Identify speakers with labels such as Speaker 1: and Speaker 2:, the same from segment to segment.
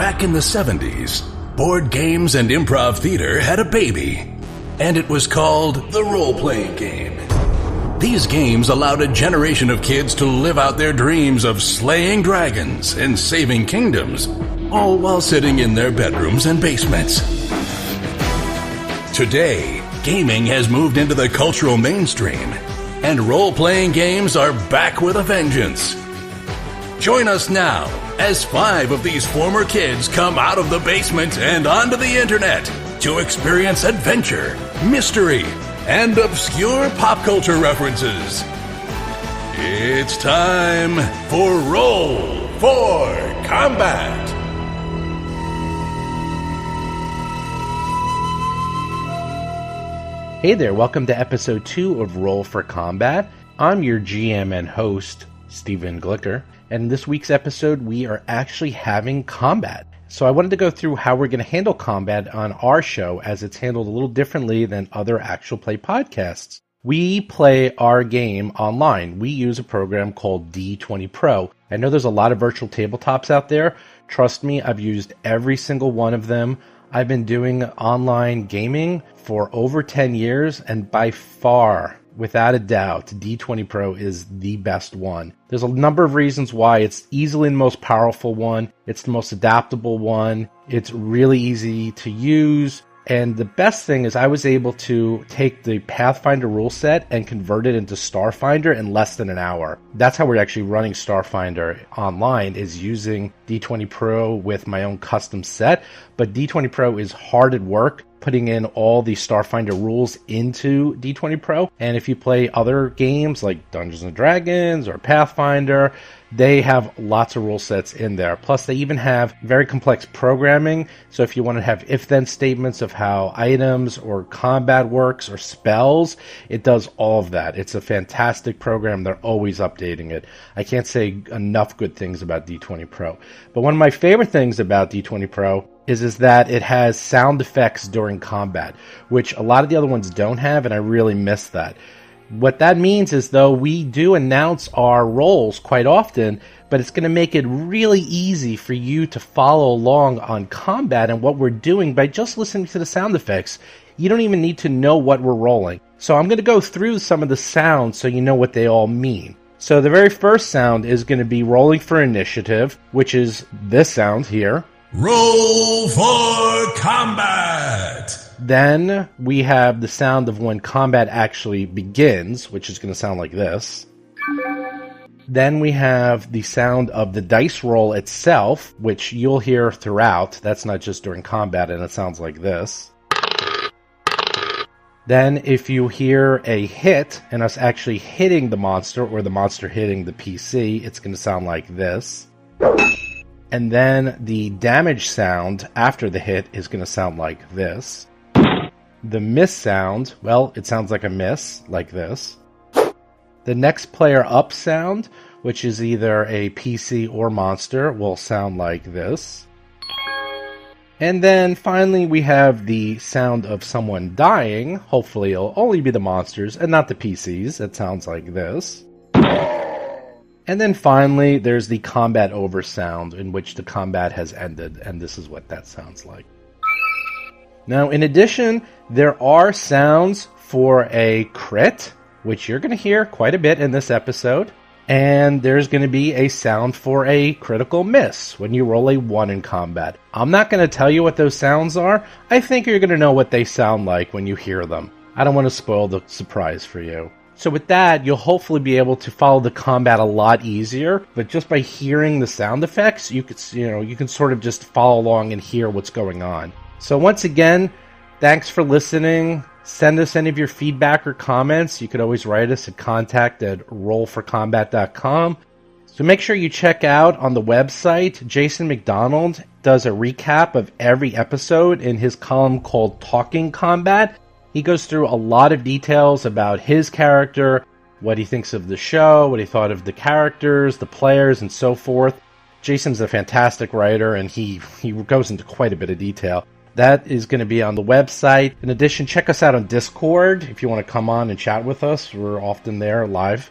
Speaker 1: Back in the 70s, board games and improv theater had a baby, and it was called the role-playing game. These games allowed a generation of kids to live out their dreams of slaying dragons and saving kingdoms, all while sitting in their bedrooms and basements. Today, gaming has moved into the cultural mainstream, and role-playing games are back with a vengeance. Join us now as 5 of these former kids come out of the basement and onto the internet to experience adventure, mystery, and obscure pop culture references. It's time for Roll for Combat!
Speaker 2: Hey there, welcome to episode 2 of Roll for Combat. I'm your GM and host, Stephen Glicker, and in this week's episode we are actually having combat. So I wanted to go through how we're going to handle combat on our show, as it's handled a little differently than other actual play podcasts. We play our game online. We use a program called D20 Pro. I know there's a lot of virtual tabletops out there. Trust me, I've used every single one of them. I've been doing online gaming for over 10 years, and by far, without a doubt, D20 Pro is the best one. There's a number of reasons why. It's easily the most powerful one. It's the most adaptable one. It's really easy to use. And the best thing is I was able to take the Pathfinder rule set and convert it into Starfinder in less than an hour. That's how we're actually running Starfinder online, is using D20 Pro with my own custom set. But D20 Pro is hard at work putting in all the Starfinder rules into D20 Pro. And if you play other games like Dungeons & Dragons or Pathfinder, they have lots of rule sets in there. Plus, they even have very complex programming. So if you want to have if-then statements of how items or combat works or spells, it does all of that. It's a fantastic program. They're always updating it. I can't say enough good things about D20 Pro. But one of my favorite things about D20 Pro is that it has sound effects during combat, which a lot of the other ones don't have, and I really miss that. What that means is, though, we do announce our rolls quite often, but it's going to make it really easy for you to follow along on combat and what we're doing by just listening to the sound effects. You don't even need to know what we're rolling. So I'm going to go through some of the sounds so you know what they all mean. So the very first sound is going to be rolling for initiative, which is this sound here.
Speaker 1: Roll for Combat!
Speaker 2: Then we have the sound of when combat actually begins, which is going to sound like this. Then we have the sound of the dice roll itself, which you'll hear throughout. That's not just during combat, and it sounds like this. Then if you hear a hit, and us actually hitting the monster, or the monster hitting the PC, it's going to sound like this. And then the damage sound after the hit is going to sound like this. The miss sound, well, it sounds like a miss, like this. The next player up sound, which is either a PC or monster, will sound like this. And then finally we have the sound of someone dying. Hopefully it'll only be the monsters and not the PCs. It sounds like this. And then finally, there's the combat over sound, in which the combat has ended, and this is what that sounds like. Now, in addition, there are sounds for a crit, which you're going to hear quite a bit in this episode, and there's going to be a sound for a critical miss when you roll a 1 in combat. I'm not going to tell you what those sounds are. I think you're going to know what they sound like when you hear them. I don't want to spoil the surprise for you. So with that, you'll hopefully be able to follow the combat a lot easier. But just by hearing the sound effects, you can sort of just follow along and hear what's going on. So once again, thanks for listening. Send us any of your feedback or comments. You could always write us at contact@rollforcombat.com. So make sure you check out on the website. Jason McDonald does a recap of every episode in his column called Talking Combat. He goes through a lot of details about his character, what he thinks of the show, what he thought of the characters, the players, and so forth. Jason's a fantastic writer, and he goes into quite a bit of detail. That is going to be on the website. In addition, check us out on Discord if you want to come on and chat with us. We're often there live.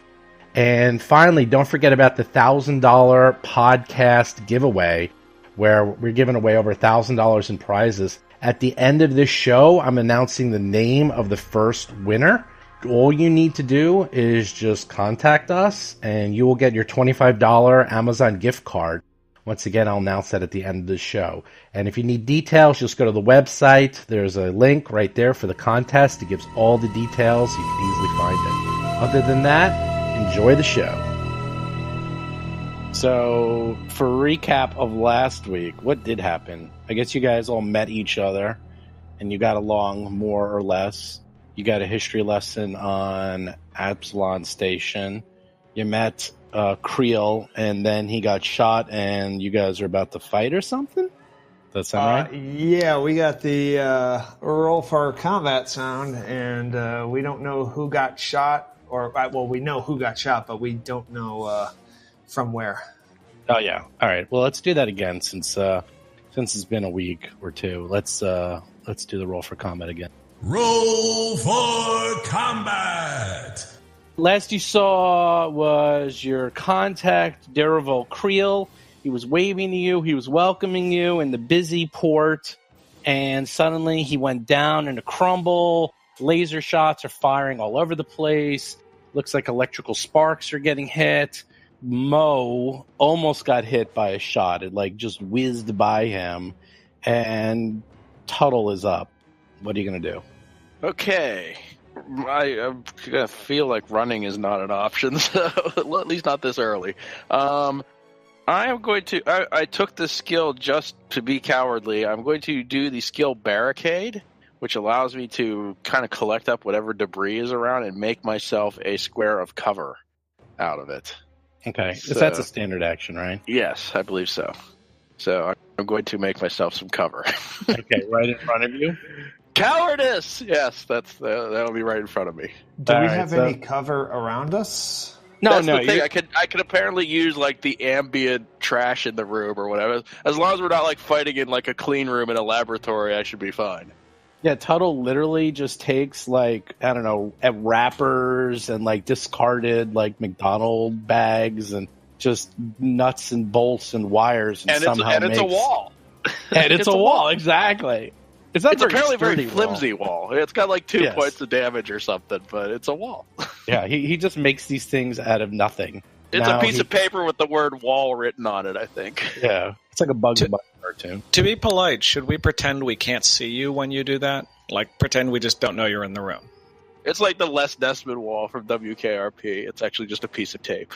Speaker 2: And finally, don't forget about the $1,000 podcast giveaway. where we're giving away over $1,000 in prizes. At the end of this show, I'm announcing the name of the first winner. All you need to do is just contact us, and you will get your $25 Amazon gift card. Once again, I'll announce that at the end of the show. And if you need details, just go to the website. There's a link right there for the contest. It gives all the details. You can easily find it. Other than that, enjoy the show. So, for recap of last week, what did happen? I guess you guys all met each other, and you got along more or less. You got a history lesson on Absalon Station. You met Creel, and then he got shot, and you guys are about to fight or something? Does that sound right?
Speaker 3: Yeah, we got the roll for combat sound, and we don't know who got shot, well, we know who got shot, but we don't know from where.
Speaker 2: Oh yeah. All right. Well, let's do that again since it's been a week or two. Let's do the roll for combat again.
Speaker 1: Roll for combat.
Speaker 2: Last you saw was your contact, Derivol Creel. He was waving to you. He was welcoming you in the busy port. And suddenly he went down in a crumble. Laser shots are firing all over the place. Looks like electrical sparks are getting hit. Mo almost got hit by a shot. It just whizzed by him. And Tuttle is up. What are you going to do?
Speaker 4: Okay. I'm going to feel like running is not an option, so at least not this early. I am going to... I took the skill just to be cowardly. I'm going to do the skill Barricade, which allows me to kind of collect up whatever debris is around and make myself a square of cover out of it.
Speaker 2: Okay. So that's a standard action, right?
Speaker 4: Yes, I believe so. So I'm going to make myself some cover.
Speaker 2: Okay, right in front of you?
Speaker 4: Cowardice! Yes, that'll be right in front of me.
Speaker 3: Do we have any cover around us?
Speaker 4: That's the thing. I could apparently use the ambient trash in the room or whatever. As long as we're not fighting in a clean room in a laboratory, I should be fine.
Speaker 2: Yeah, Tuttle literally just takes wrappers and discarded McDonald bags and just nuts and bolts and wires and somehow
Speaker 4: it's a wall.
Speaker 2: And it's a wall, exactly. It's
Speaker 4: apparently a very flimsy wall. It's got 2 points of damage or something, but it's a wall.
Speaker 2: Yeah, he just makes these things out of nothing.
Speaker 4: It's a piece of paper with the word wall written on it, I think.
Speaker 2: Yeah, it's like a Bugs Bunny cartoon.
Speaker 5: To be polite, should we pretend we can't see you when you do that? Pretend we just don't know you're in the room.
Speaker 4: It's like the Les Nessman wall from WKRP. It's actually just a piece of tape.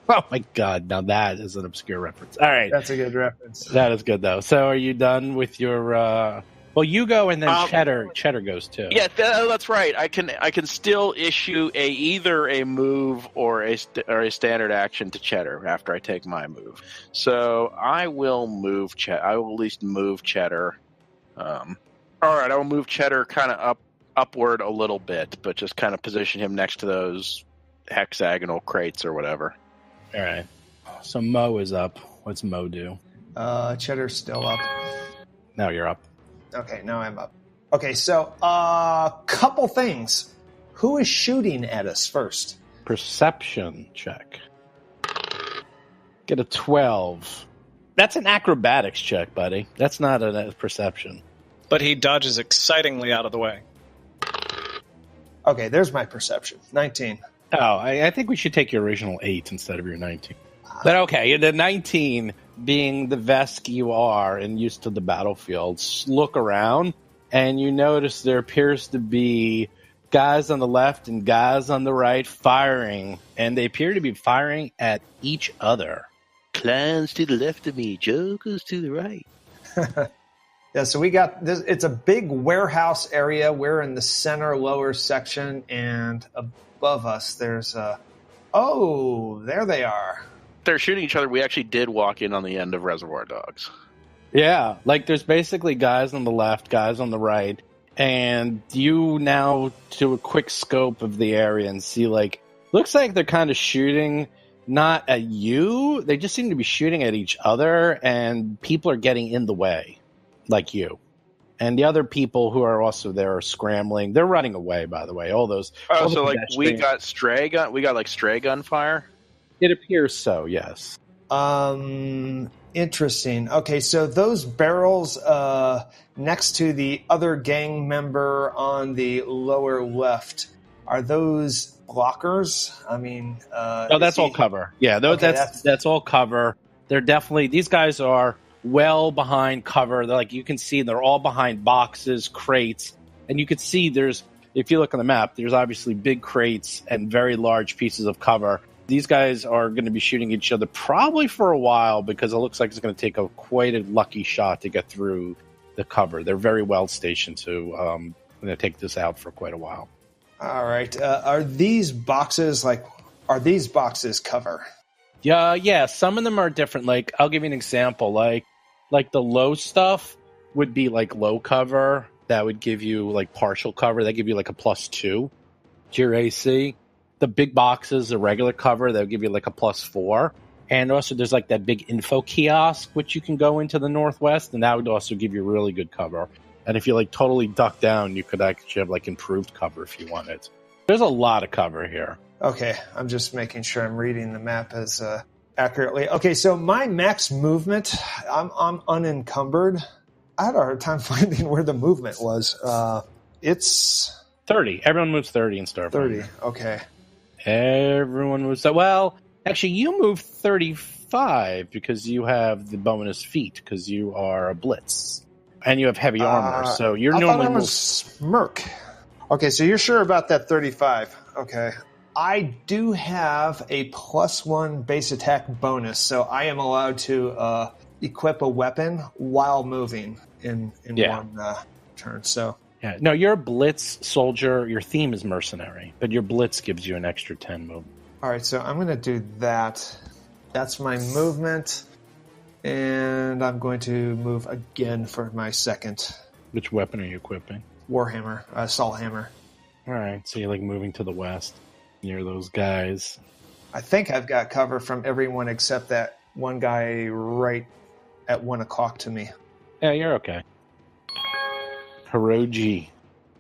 Speaker 2: Oh my god, now that is an obscure reference. All right.
Speaker 3: That's a good reference.
Speaker 2: That is good, though. So are you done with your... Well, you go, and then Cheddar goes too.
Speaker 4: Yeah, that's right. I can still issue either a move or a standard action to Cheddar after I take my move. So I will move I will at least move Cheddar. All right, I will move Cheddar kind of upward a little bit, but just kind of position him next to those hexagonal crates or whatever.
Speaker 2: All right. So Mo is up. What's Mo do?
Speaker 3: Cheddar's still up.
Speaker 2: Now you're up.
Speaker 3: Okay, now I'm up. Okay, so couple things. Who is shooting at us first?
Speaker 2: Perception check. Get a 12. That's an acrobatics check, buddy. That's not a perception.
Speaker 5: But he dodges excitingly out of the way.
Speaker 3: Okay, there's my perception. 19.
Speaker 2: Oh, I think we should take your original 8 instead of your 19. But okay, the 19, being the Vesk you are and used to the battlefields, look around and you notice there appears to be guys on the left and guys on the right firing, and they appear to be firing at each other.
Speaker 4: Clans to the left of me, jokers to the right.
Speaker 3: Yeah, so we got this. It's a big warehouse area. We're in the center lower section, and above us there's there they are.
Speaker 4: They're shooting each other. We actually did walk in on the end of Reservoir Dogs.
Speaker 2: Yeah, there's basically guys on the left, guys on the right, and you now do a quick scope of the area and see, looks like they're kind of shooting not at you. They just seem to be shooting at each other, and people are getting in the way, like you. And the other people who are also there are scrambling. They're running away, by the way. All those.
Speaker 4: Oh, so we got stray gun. We got stray gun fire.
Speaker 2: It appears so, yes.
Speaker 3: Interesting. Okay, so those barrels next to the other gang member on the lower left, are those blockers? I mean,
Speaker 2: no, that's all cover. Yeah, that's all cover. They're definitely, these guys are well behind cover. They're like, you can see they're all behind boxes, crates, and you can see if you look on the map, there's obviously big crates and very large pieces of cover. These guys are going to be shooting each other probably for a while because it looks like it's going to take quite a lucky shot to get through the cover. They're very well stationed to going to take this out for quite a while.
Speaker 3: All right. Are these boxes cover?
Speaker 2: Yeah. Some of them are different. Like, I'll give you an example. Like the low stuff would be like low cover. That would give you like partial cover. That give you like a +2 to your AC. The big boxes, the regular cover, they'll give you like a +4. And also there's like that big info kiosk, which you can go into the northwest, and that would also give you really good cover. And if you like totally duck down, you could actually have like improved cover if you wanted. There's a lot of cover here.
Speaker 3: Okay, I'm just making sure I'm reading the map as accurately. Okay, so my max movement, I'm unencumbered. I had a hard time finding where the movement was. It's
Speaker 2: 30. Everyone moves 30 in Starfinder.
Speaker 3: 30, okay.
Speaker 2: Everyone moves. Well, actually, you move 35 because you have the bonus feat because you are a blitz and you have heavy armor. So you're normally.
Speaker 3: I thought I was Merc. Okay, so you're sure about that 35? Okay, I do have a +1 base attack bonus, so I am allowed to equip a weapon while moving in one turn. So.
Speaker 2: Yeah, no, you're a blitz soldier. Your theme is mercenary, but your blitz gives you an extra 10 movement.
Speaker 3: All right, so I'm going to do that. That's my movement, and I'm going to move again for my second.
Speaker 2: Which weapon are you equipping?
Speaker 3: Warhammer, Assault Hammer.
Speaker 2: All right, so you're like moving to the west near those guys.
Speaker 3: I think I've got cover from everyone except that one guy right at 1 o'clock to me.
Speaker 2: Yeah, you're okay. Hirogi.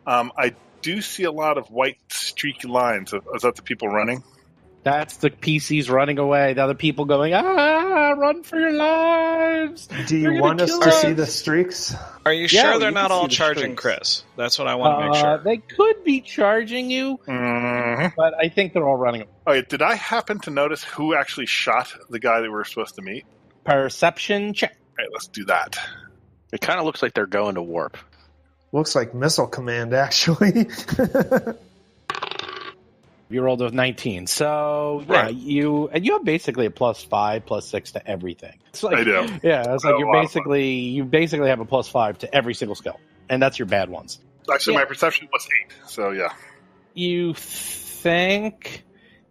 Speaker 6: I do see a lot of white streaky lines. Is that the people running?
Speaker 2: That's the PCs running away. The other people going, run for your lives.
Speaker 3: Do you want us to see the streaks?
Speaker 5: Are you sure they're not all charging Chris? That's what I want to make sure.
Speaker 2: They could be charging you, but I think they're all running away.
Speaker 6: Oh, did I happen to notice who actually shot the guy that we were supposed to meet?
Speaker 2: Perception check.
Speaker 6: All right, let's do that.
Speaker 4: It kind of looks like they're going to warp.
Speaker 3: Looks like Missile Command, actually.
Speaker 2: You rolled a 19, so yeah,
Speaker 6: right.
Speaker 2: you have basically a +5, +6 to everything. It's like,
Speaker 6: I do.
Speaker 2: Yeah, it's like you basically have a +5 to every single skill, and that's your bad ones.
Speaker 6: Actually, my perception was 8, so yeah.
Speaker 2: You think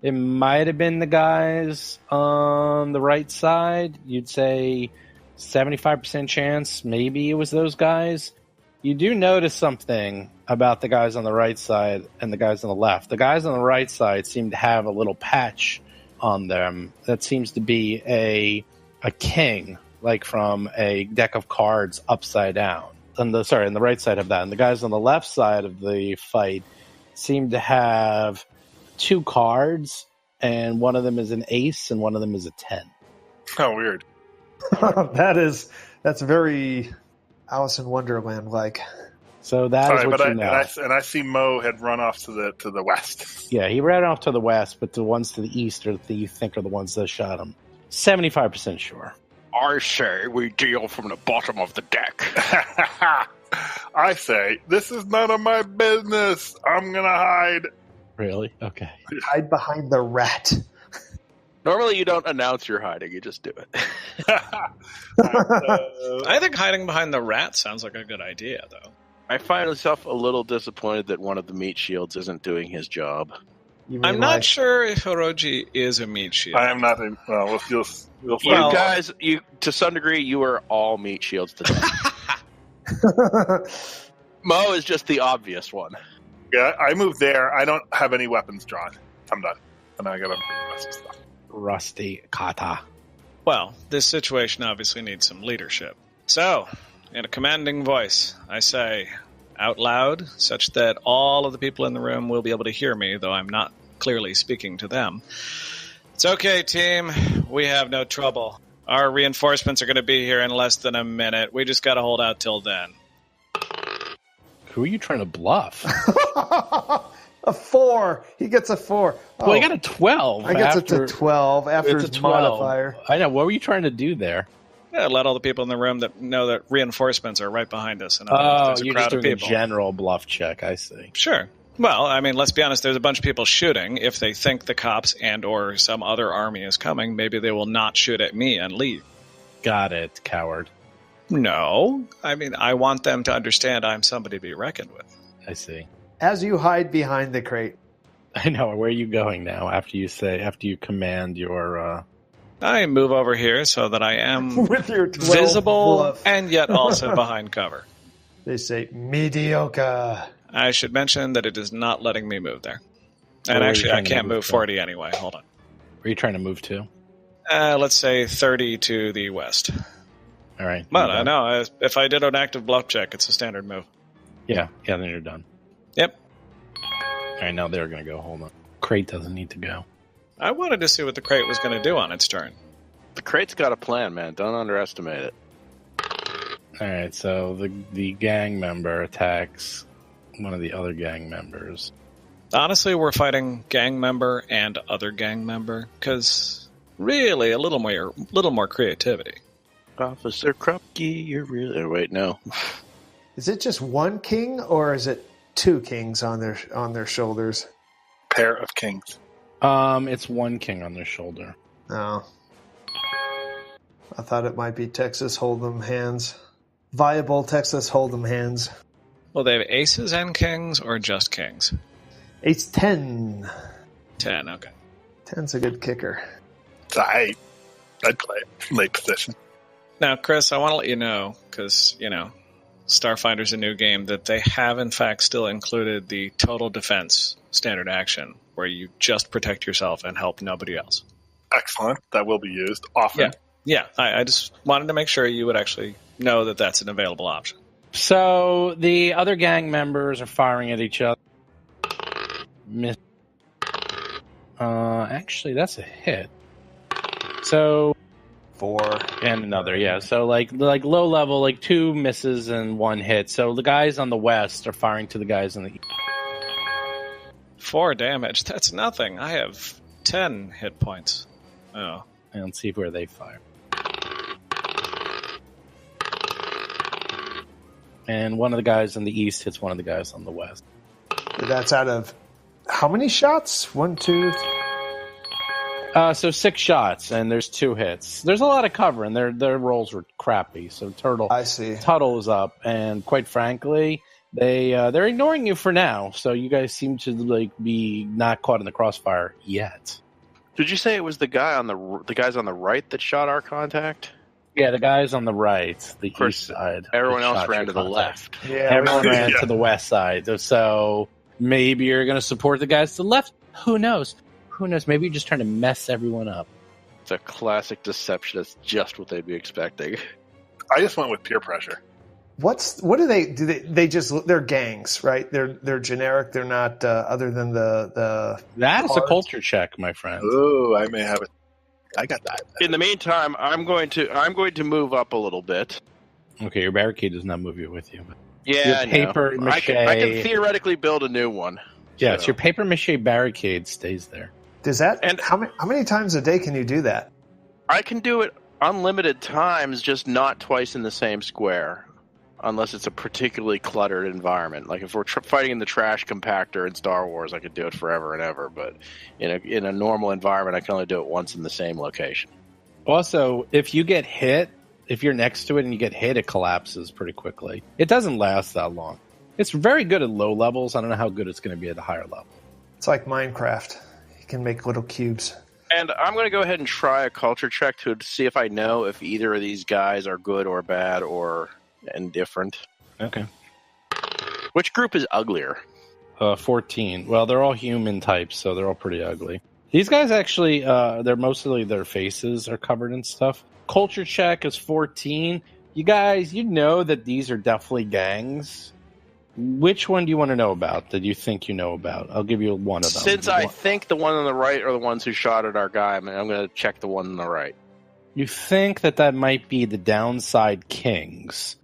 Speaker 2: it might have been the guys on the right side? You'd say 75% chance, maybe it was those guys. You do notice something about the guys on the right side and the guys on the left. The guys on the right side seem to have a little patch on them that seems to be a king, like from a deck of cards upside down. On the right side of that. And the guys on the left side of the fight seem to have 2 cards, and one of them is an ace and one of them is a 10.
Speaker 6: Oh, weird.
Speaker 3: That's very Alice in Wonderland like.
Speaker 2: So that is what you know.
Speaker 6: And I see Mo had run off to the west.
Speaker 2: Yeah, he ran off to the west, but the ones to the east you think are the ones that shot him. 75% sure.
Speaker 4: I say we deal from the bottom of the deck.
Speaker 6: I say, this is none of my business. I'm going to hide.
Speaker 2: Really? Okay.
Speaker 3: Hide behind the rat.
Speaker 4: Normally you don't announce you're hiding, you just do it.
Speaker 5: I think hiding behind the rat sounds like a good idea, though.
Speaker 4: I find myself a little disappointed that one of the meat shields isn't doing his job.
Speaker 5: I'm not sure if Hirogi is a meat shield.
Speaker 6: I am not. We'll
Speaker 4: You guys, to some degree, you are all meat shields today. Mo is just the obvious one.
Speaker 6: Yeah, I moved there. I don't have any weapons drawn. I'm done. And I got to rest of stuff.
Speaker 2: Rusty kata.
Speaker 5: Well, this situation obviously needs some leadership. So, in a commanding voice, I say out loud, such that all of the people in the room will be able to hear me, though I'm not clearly speaking to them. It's okay, team. We have no trouble. Our reinforcements are going to be here in less than a minute. We just got to hold out till then.
Speaker 2: Who are you trying to bluff?
Speaker 3: A 4. He gets a 4. Oh,
Speaker 2: Well, he got a 12.
Speaker 3: I guess it's a 12 after
Speaker 2: It's
Speaker 3: his
Speaker 2: a 12.
Speaker 3: modifier.
Speaker 2: I know. What were you trying to do there?
Speaker 5: Yeah, let all the people in the room that know that reinforcements are right behind us. And
Speaker 2: Oh,
Speaker 5: there's a
Speaker 2: you're
Speaker 5: crowd
Speaker 2: just
Speaker 5: of
Speaker 2: doing a
Speaker 5: people.
Speaker 2: general bluff check. I see.
Speaker 5: Sure. Well, I mean, let's be honest. There's a bunch of people shooting. If they think the cops and or some other army is coming, maybe they will not shoot at me and leave.
Speaker 2: Got it, coward.
Speaker 5: No. I mean, I want them to understand I'm somebody to be reckoned with.
Speaker 2: I see.
Speaker 3: As you hide behind the crate.
Speaker 2: I know. Where are you going now? After you command your.
Speaker 5: I move over here so that I am
Speaker 3: With your 12
Speaker 5: visible
Speaker 3: bluff.
Speaker 5: and yet also behind cover.
Speaker 3: They say, mediocre.
Speaker 5: I should mention that it is not letting me move there.
Speaker 2: Where
Speaker 5: And
Speaker 2: are you
Speaker 5: actually, I
Speaker 2: trying to
Speaker 5: can't
Speaker 2: move
Speaker 5: move
Speaker 2: to?
Speaker 5: 40 anyway. Hold on.
Speaker 2: Where are you trying to move to?
Speaker 5: Let's say 30 to the west.
Speaker 2: All right.
Speaker 5: Well,
Speaker 2: you're
Speaker 5: I
Speaker 2: done.
Speaker 5: know. If I did an active bluff check, it's a standard move.
Speaker 2: Yeah. Then you're done.
Speaker 5: Yep.
Speaker 2: All right. Now they're going to go. Hold on. Crate doesn't need to go.
Speaker 5: I wanted to see what the crate was going to do on its turn.
Speaker 4: The crate's got a plan, man. Don't underestimate it.
Speaker 2: All right. So the gang member attacks one of the other gang members.
Speaker 5: Honestly, we're fighting gang member and other gang member because really a little more creativity.
Speaker 4: Officer Krupke, you're really... Wait, no.
Speaker 3: Is it just one king or is it 2 kings on their shoulders?
Speaker 6: Pair of kings.
Speaker 2: It's one king on their shoulder.
Speaker 3: No. I thought it might be Texas Hold'em hands. Viable Texas Hold'em hands.
Speaker 5: Well, they have aces and kings or just kings?
Speaker 3: Ace 10.
Speaker 5: 10, okay.
Speaker 3: 10's a good kicker.
Speaker 6: I'd play it. Late position.
Speaker 5: Now, Chris, I want to let you know, because, Starfinder's a new game, that they have, in fact, still included the total defense standard action, where you just protect yourself and help nobody else.
Speaker 6: Excellent. That will be used often.
Speaker 5: Yeah, I just wanted to make sure you would actually know that that's an available option.
Speaker 2: So the other gang members are firing at each other. Miss. Actually, that's a hit. So
Speaker 3: 4.
Speaker 2: and another, yeah. So like low level, like 2 misses and 1 hit. So the guys on the west are firing to the guys on the east.
Speaker 5: 4 damage. That's nothing. I have 10 hit points. Oh.
Speaker 2: And see where they fire. And one of the guys on the east hits one of the guys on the west.
Speaker 3: That's out of how many shots? 1, 2, 3.
Speaker 2: So 6 shots, and there's 2 hits. There's a lot of cover, and their rolls were crappy. So
Speaker 3: I see.
Speaker 2: Tuttle is up, and quite frankly, they're ignoring you for now. So you guys seem to be not caught in the crossfire yet.
Speaker 4: Did you say it was the guys on the right that shot our contact?
Speaker 2: Yeah, the guys on the right, the
Speaker 4: course,
Speaker 2: east side.
Speaker 4: Everyone
Speaker 2: that
Speaker 4: else
Speaker 2: shot
Speaker 4: ran
Speaker 2: your
Speaker 4: to the
Speaker 2: contact.
Speaker 4: left.
Speaker 3: Yeah,
Speaker 2: Everyone ran
Speaker 6: Yeah.
Speaker 2: to the west side. So maybe you're going to support the guys to the left. Who knows? Maybe you're just trying to mess everyone up.
Speaker 4: It's a classic deception. That's just what they'd be expecting.
Speaker 6: I just went with peer pressure.
Speaker 3: What do they just they're gangs, right? They're generic. They're not other than the
Speaker 2: That is a
Speaker 3: cards.
Speaker 2: culture check, my friend.
Speaker 6: Ooh, I may have it. I got that.
Speaker 4: In the meantime, I'm going to move up a little bit.
Speaker 2: Okay, your barricade does not move you with you.
Speaker 4: Yeah,
Speaker 2: Your
Speaker 4: I know.
Speaker 2: paper
Speaker 4: I can
Speaker 2: mache-
Speaker 4: theoretically build a new one.
Speaker 2: Yes,
Speaker 4: So-
Speaker 2: your paper mache barricade stays there.
Speaker 3: Does that?
Speaker 4: And-
Speaker 3: how many times a day can you do that?
Speaker 4: I can do it unlimited times, just not twice in the same square, unless it's a particularly cluttered environment. Like if we're fighting in the trash compactor in Star Wars, I could do it forever and ever. But in a normal environment, I can only do it once in the same location.
Speaker 2: Also, if you get hit, if you're next to it and you get hit, it collapses pretty quickly. It doesn't last that long. It's very good at low levels. I don't know how good it's going to be at a higher level.
Speaker 3: It's like Minecraft. You can make little cubes.
Speaker 4: And I'm going to go ahead and try a culture check to see if I know if either of these guys are good or bad or indifferent.
Speaker 2: Okay.
Speaker 4: Which group is uglier?
Speaker 2: 14. Well, they're all human types, so they're all pretty ugly. These guys actually, they're mostly their faces are covered in stuff. Culture check is 14. You guys, you know that these are definitely gangs. Which one do you want to know about that you think you know about? I'll give you one of them.
Speaker 4: Since I think the one on the right are the ones who shot at our guy, I'm going to check the one on the right.
Speaker 2: You think that might be the Downside Kings,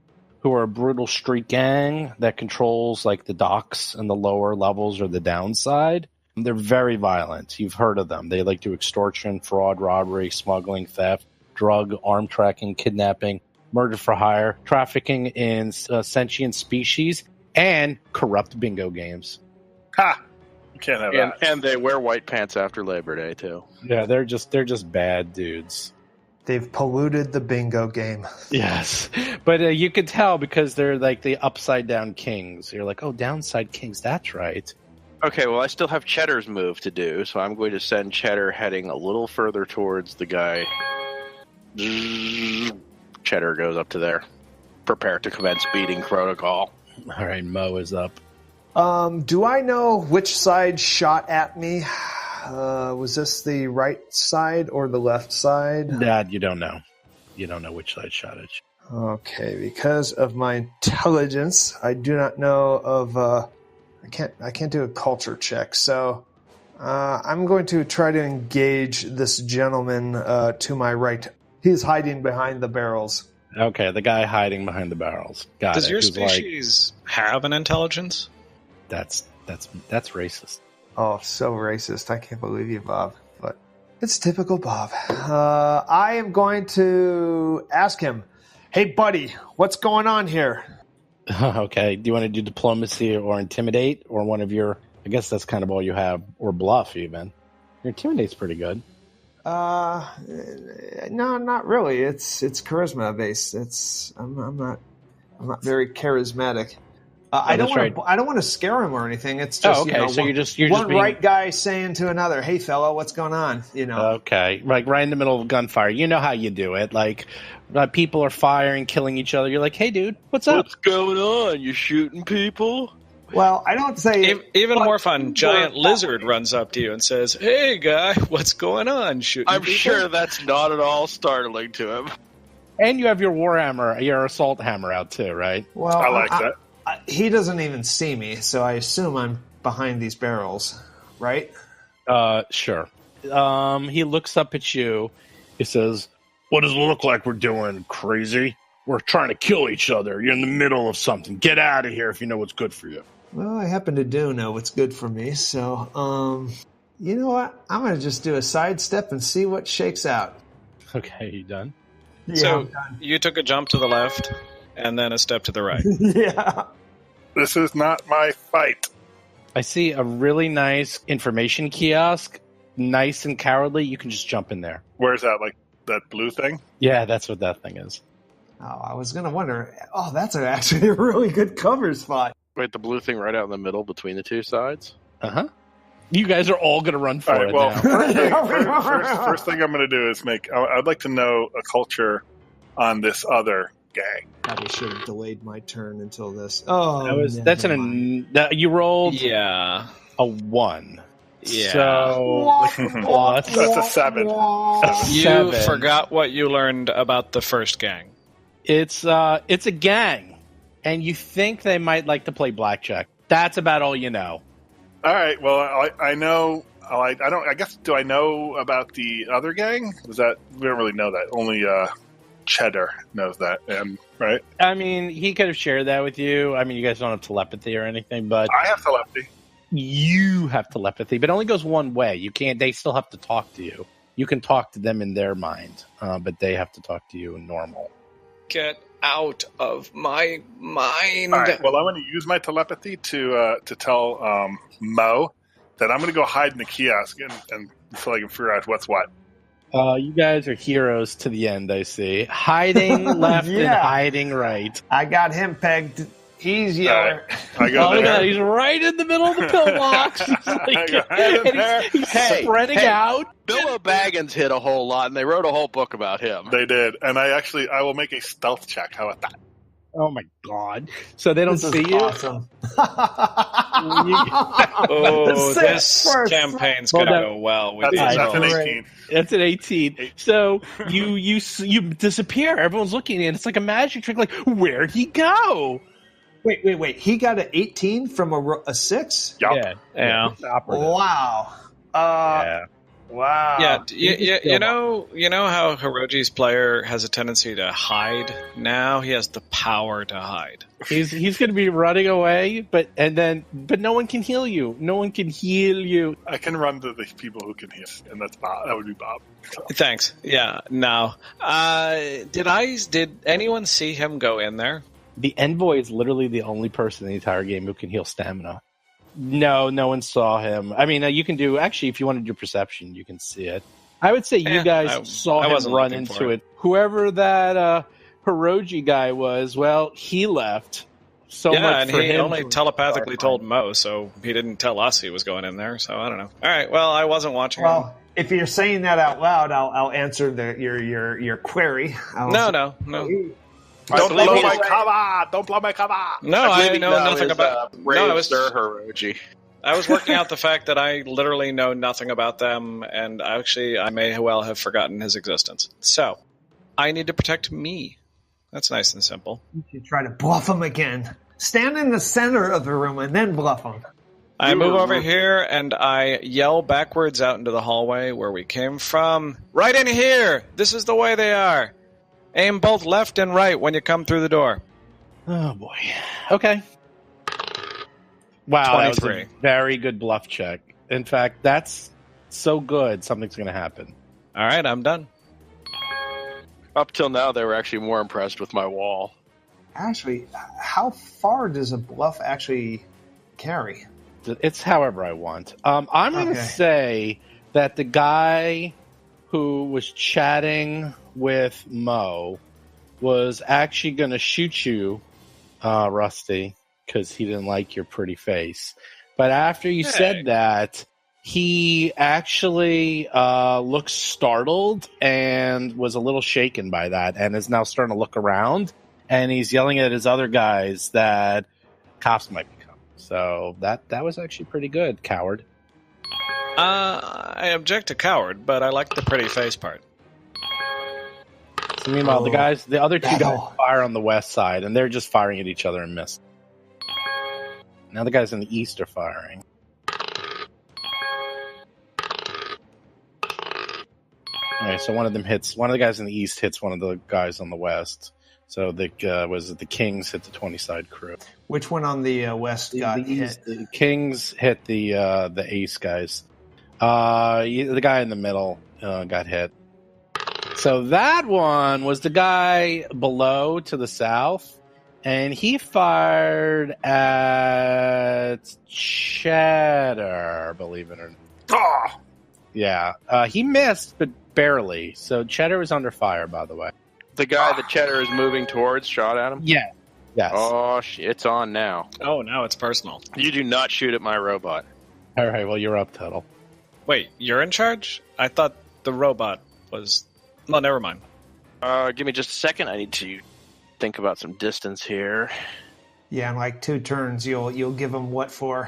Speaker 2: who are a brutal street gang that controls like the docks and the lower levels or the downside. They're very violent. You've heard of them. They like do extortion, fraud, robbery, smuggling, theft, drug, arm tracking, kidnapping, murder for hire, trafficking in sentient species, and corrupt bingo games.
Speaker 6: Ha! You can't have that.
Speaker 4: And they wear white pants after Labor Day too.
Speaker 2: Yeah, they're just bad dudes.
Speaker 3: They've polluted the bingo game.
Speaker 2: Yes, but you could tell because they're like the upside down kings. You're like, oh, Downside Kings. That's right.
Speaker 4: Okay, well, I still have Cheddar's move to do, so I'm going to send Cheddar heading a little further towards the guy. Cheddar goes up to there. Prepare to commence beating protocol.
Speaker 2: All right, Mo is up.
Speaker 3: Do I know which side shot at me? Was this the right side or the left side?
Speaker 2: Dad, you don't know. You don't know which side shot at you.
Speaker 3: Okay, because of my intelligence, I do not know of. I can't do a culture check, so I'm going to try to engage this gentleman to my right. He's hiding behind the barrels.
Speaker 2: Okay, the guy hiding behind the barrels. Got it.
Speaker 5: Does your
Speaker 2: Who's
Speaker 5: species have an intelligence?
Speaker 2: That's racist.
Speaker 3: Oh, so racist. I can't believe you, Bob. But it's typical Bob. I am going to ask him, hey, buddy, what's going on here?
Speaker 2: Okay, do you want to do diplomacy or intimidate? Or one of your, I guess that's kind of all you have, or bluff even. Your intimidate's pretty good.
Speaker 3: No, not really. It's charisma based. I'm not very charismatic. I don't want to scare him or anything. It's just you're just being... right guy saying to another, "Hey, fella, what's going on?" You know.
Speaker 2: Okay, like right in the middle of gunfire. You know how you do it. Like people are firing, killing each other. You're like, "Hey, dude, what's up?
Speaker 4: What's going on? You shooting people?"
Speaker 3: Well, I don't say...
Speaker 5: Even more fun, giant lizard runs up to you and says, hey, guy, what's going on? Shooting
Speaker 4: I'm
Speaker 5: people?
Speaker 4: sure that's not at all startling to him.
Speaker 2: And you have your warhammer, your assault hammer out too, right?
Speaker 3: Well,
Speaker 6: I like that.
Speaker 3: He doesn't even see me, so I assume I'm behind these barrels, right?
Speaker 2: Sure. He looks up at you. He says, what does it look like we're doing, crazy? We're trying to kill each other. You're in the middle of something. Get out of here if you know what's good for you.
Speaker 3: Well, I happen to do know what's good for me, so, you know what? I'm going to just do a sidestep and see what shakes out.
Speaker 2: Okay, you done?
Speaker 3: Yeah,
Speaker 5: So
Speaker 3: I'm done.
Speaker 5: you took a jump to the left and then a step to the right.
Speaker 3: Yeah.
Speaker 6: This is not my fight.
Speaker 2: I see a really nice information kiosk, nice and cowardly. You can just jump in there.
Speaker 6: Where's that? Like that blue thing?
Speaker 2: Yeah, that's what that thing is.
Speaker 3: Oh, I was going to wonder. Oh, that's actually a really good cover spot.
Speaker 4: Wait, the blue thing right out in the middle between the two sides?
Speaker 2: Uh-huh. You guys are all going to run for it
Speaker 6: well,
Speaker 2: now.
Speaker 6: first thing I'm going to do is I'd like to know a culture on this other gang.
Speaker 3: Probably should have delayed my turn until this. Oh,
Speaker 2: you rolled
Speaker 5: Yeah.
Speaker 2: a 1.
Speaker 5: Yeah.
Speaker 2: So
Speaker 6: That's a 7.
Speaker 5: You
Speaker 2: 7.
Speaker 5: forgot what you learned about the first gang.
Speaker 2: It's a gang, and you think they might like to play blackjack. That's about all you know.
Speaker 6: All right. Well, I know. I don't. I guess. Do I know about the other gang? We don't really know that. Only Cheddar knows that. Right.
Speaker 2: I mean, he could have shared that with you. I mean, you guys don't have telepathy or anything, but
Speaker 6: I have telepathy.
Speaker 2: you have telepathy, but it only goes one way. You can't. They still have to talk to you. You can talk to them in their mind, but they have to talk to you in normal.
Speaker 5: Get out of my mind.
Speaker 6: All right. Well, I'm going to use my telepathy to tell Mo that I'm going to go hide in the kiosk and so I can figure out what's what.
Speaker 2: You guys are heroes to the end, I see. Hiding left and hiding right.
Speaker 3: I got him pegged. He's yelling.
Speaker 6: I go
Speaker 2: Oh, look at
Speaker 6: there.
Speaker 2: that. He's right in the middle of the pillbox. He's spreading out.
Speaker 4: Bilbo Baggins hit a whole lot, and they wrote a whole book about him.
Speaker 6: They did, and I will make a stealth check. How about that?
Speaker 2: Oh my god! So they don't
Speaker 3: This
Speaker 2: see
Speaker 3: is
Speaker 2: you.
Speaker 3: awesome.
Speaker 5: Oh, this campaign's going to go well with these
Speaker 6: That's an
Speaker 5: rolls.
Speaker 6: 18.
Speaker 2: That's an 18. So you disappear. Everyone's looking at you, and it's like a magic trick. Like, where'd he go?
Speaker 3: Wait. He got an 18 from a 6?
Speaker 6: Yup.
Speaker 5: Yeah.
Speaker 2: Operative.
Speaker 3: Wow.
Speaker 2: Yeah.
Speaker 3: Wow.
Speaker 5: Yeah, you know how Hirogi's player has a tendency to hide? Now he has the power to hide.
Speaker 2: He's going to be running away, but no one can heal you. No one can heal you.
Speaker 6: I can run to the people who can heal, and that's Bob. That would be Bob. So.
Speaker 5: Thanks. Yeah. No. Did anyone see him go in there?
Speaker 2: The envoy is literally the only person in the entire game who can heal stamina. No one saw him. I mean, you can do, actually, if you want to do perception, you can see it. I would say you guys saw him run into it. Whoever that Hirogi guy was, well, he left. So much
Speaker 5: and
Speaker 2: for
Speaker 5: he
Speaker 2: him
Speaker 5: only telepathically told Mo, so he didn't tell us he was going in there, so I don't know. All right, well, I wasn't watching him.
Speaker 3: If you're saying that out loud, I'll answer your query.
Speaker 5: No.
Speaker 6: Don't blow my cover! Don't blow my cover!
Speaker 5: No, I know nothing about...
Speaker 4: No, I was Hirogi.
Speaker 5: I was working out the fact that I literally know nothing about them, and actually I may well have forgotten his existence. So, I need to protect me. That's nice and simple.
Speaker 3: You should try to bluff him again. Stand in the center of the room and then bluff him.
Speaker 5: I move over here and I yell backwards out into the hallway where we came from. Right in here! This is the way they are! Aim both left and right when you come through the door.
Speaker 2: Oh, boy. Okay. Wow,
Speaker 5: 23.
Speaker 2: that was a very good bluff check. In fact, that's so good, something's going to happen.
Speaker 5: All right, I'm done.
Speaker 4: Up till now, they were actually more impressed with my wall.
Speaker 3: Actually, how far does a bluff actually carry?
Speaker 2: It's however I want. I'm going to say that the guy who was chatting with Mo was actually going to shoot you, Rusty, because he didn't like your pretty face. But after you said that, he actually looked startled and was a little shaken by that and is now starting to look around. And he's yelling at his other guys that cops might be coming. So that was actually pretty good, coward.
Speaker 5: I object to coward, but I like the pretty face part.
Speaker 2: So meanwhile, the other two guys fire on the west side, and they're just firing at each other and miss. Now the guys in the east are firing. Alright, so one of the guys in the east hits one of the guys on the west. So the Kings hit the 20-side crew.
Speaker 3: Which one on the west got hit?
Speaker 2: The Kings hit the ace guys. The guy in the middle got hit. So that one was the guy below to the south, and he fired at C.H.D.R.R, believe it or not.
Speaker 6: Oh!
Speaker 2: Yeah, he missed, but barely. So C.H.D.R.R was under fire, by the way.
Speaker 4: The guy that C.H.D.R.R is moving towards shot at him?
Speaker 2: Yeah. Yes.
Speaker 4: Oh, it's on now.
Speaker 5: Oh, now it's personal.
Speaker 4: You do not shoot at my robot.
Speaker 2: All right, well, you're up, Tuttle.
Speaker 5: Wait, you're in charge? I thought the robot was... Well, never mind.
Speaker 4: Give me just a second. I need to think about some distance here.
Speaker 3: Yeah, in like 2 turns, you'll give him what for?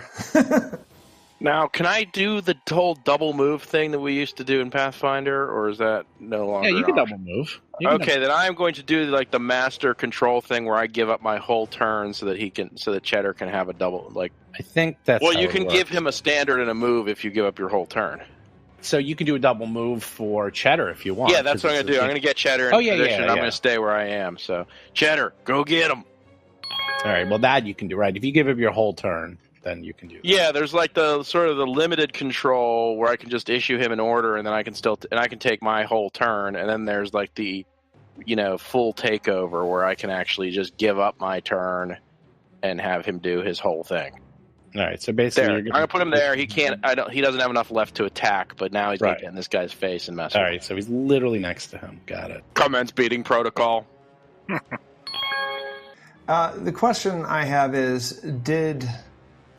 Speaker 4: Now, can I do the whole double move thing that we used to do in Pathfinder, or is that no longer?
Speaker 2: Yeah, you can double move.
Speaker 4: Okay, then I'm going to do like the master control thing where I give up my whole turn so that C.H.D.R.R can have a double. Like,
Speaker 2: I think that's.
Speaker 4: Well, you can give him a standard and a move if you give up your whole turn.
Speaker 2: So you can do a double move for C.H.D.R.R if you want.
Speaker 4: Yeah, that's what I'm going to do. I'm going to get C.H.D.R.R in position. I'm going to stay where I am. So, C.H.D.R.R, go get him.
Speaker 2: All right. Well, that you can do, right? If you give up your whole turn, then you can do that.
Speaker 4: Yeah, there's like the sort of the limited control where I can just issue him an order, and then I can I can take my whole turn. And then there's like the, full takeover where I can actually just give up my turn and have him do his whole thing.
Speaker 2: All right, so basically,
Speaker 4: I'm gonna put him there. He can't. He doesn't have enough left to attack, but now he's gonna get in this guy's face and mess.
Speaker 2: All right, so he's literally next to him. Got it.
Speaker 4: Commence beating protocol.
Speaker 3: The question I have is: did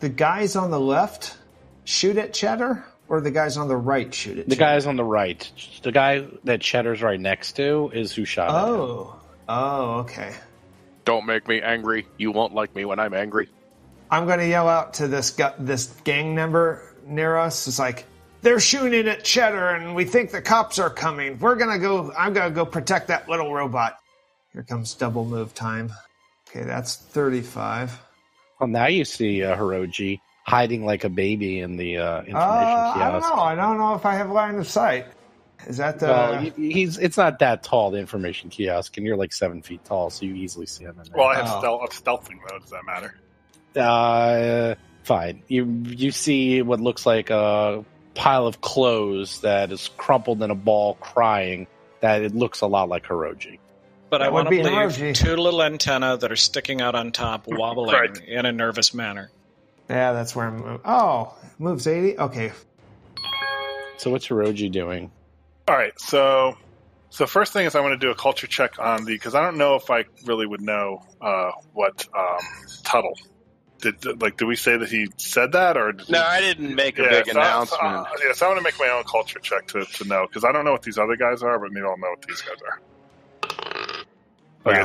Speaker 3: the guys on the left shoot at C.H.D.R.R, or the guys on the right shoot at?
Speaker 2: The guys on the right. The guy that C.H.D.R.R's right next to is who shot at him.
Speaker 3: Oh, okay.
Speaker 4: Don't make me angry. You won't like me when I'm angry.
Speaker 3: I'm going to yell out to this gang member near us. It's like, they're shooting at C.H.D.R.R and we think the cops are coming. I'm going to go protect that little robot. Here comes double move time. Okay, that's 35.
Speaker 2: Well, now you see Hirogi hiding like a baby in the information
Speaker 3: I don't
Speaker 2: kiosk.
Speaker 3: know. I don't know if I have line of sight. Is that the...
Speaker 2: Well, it's not that tall, the information kiosk, and you're like 7 feet tall, so you easily see him in there.
Speaker 6: Well, I have stealthing though. Does that matter?
Speaker 2: Fine. You see what looks like a pile of clothes that is crumpled in a ball, crying. That it looks a lot like Hirogi.
Speaker 5: But
Speaker 3: That
Speaker 5: I want
Speaker 3: would
Speaker 5: to
Speaker 3: be
Speaker 5: believe
Speaker 3: Hirogi.
Speaker 5: 2 little antennae that are sticking out on top, wobbling
Speaker 6: Right.
Speaker 5: in a nervous manner.
Speaker 3: Yeah, that's where I'm moving. Oh, moves 80? Okay.
Speaker 2: So what's Hirogi doing?
Speaker 6: All right, so first thing is I want to do a culture check on because I don't know if I really would know what Tuttle did we say that he said that or did
Speaker 4: No, I didn't make a big announcement.
Speaker 6: So I want to make my own culture check to know because I don't know what these other guys are, but maybe I'll know what these guys are. Okay,
Speaker 2: Wow.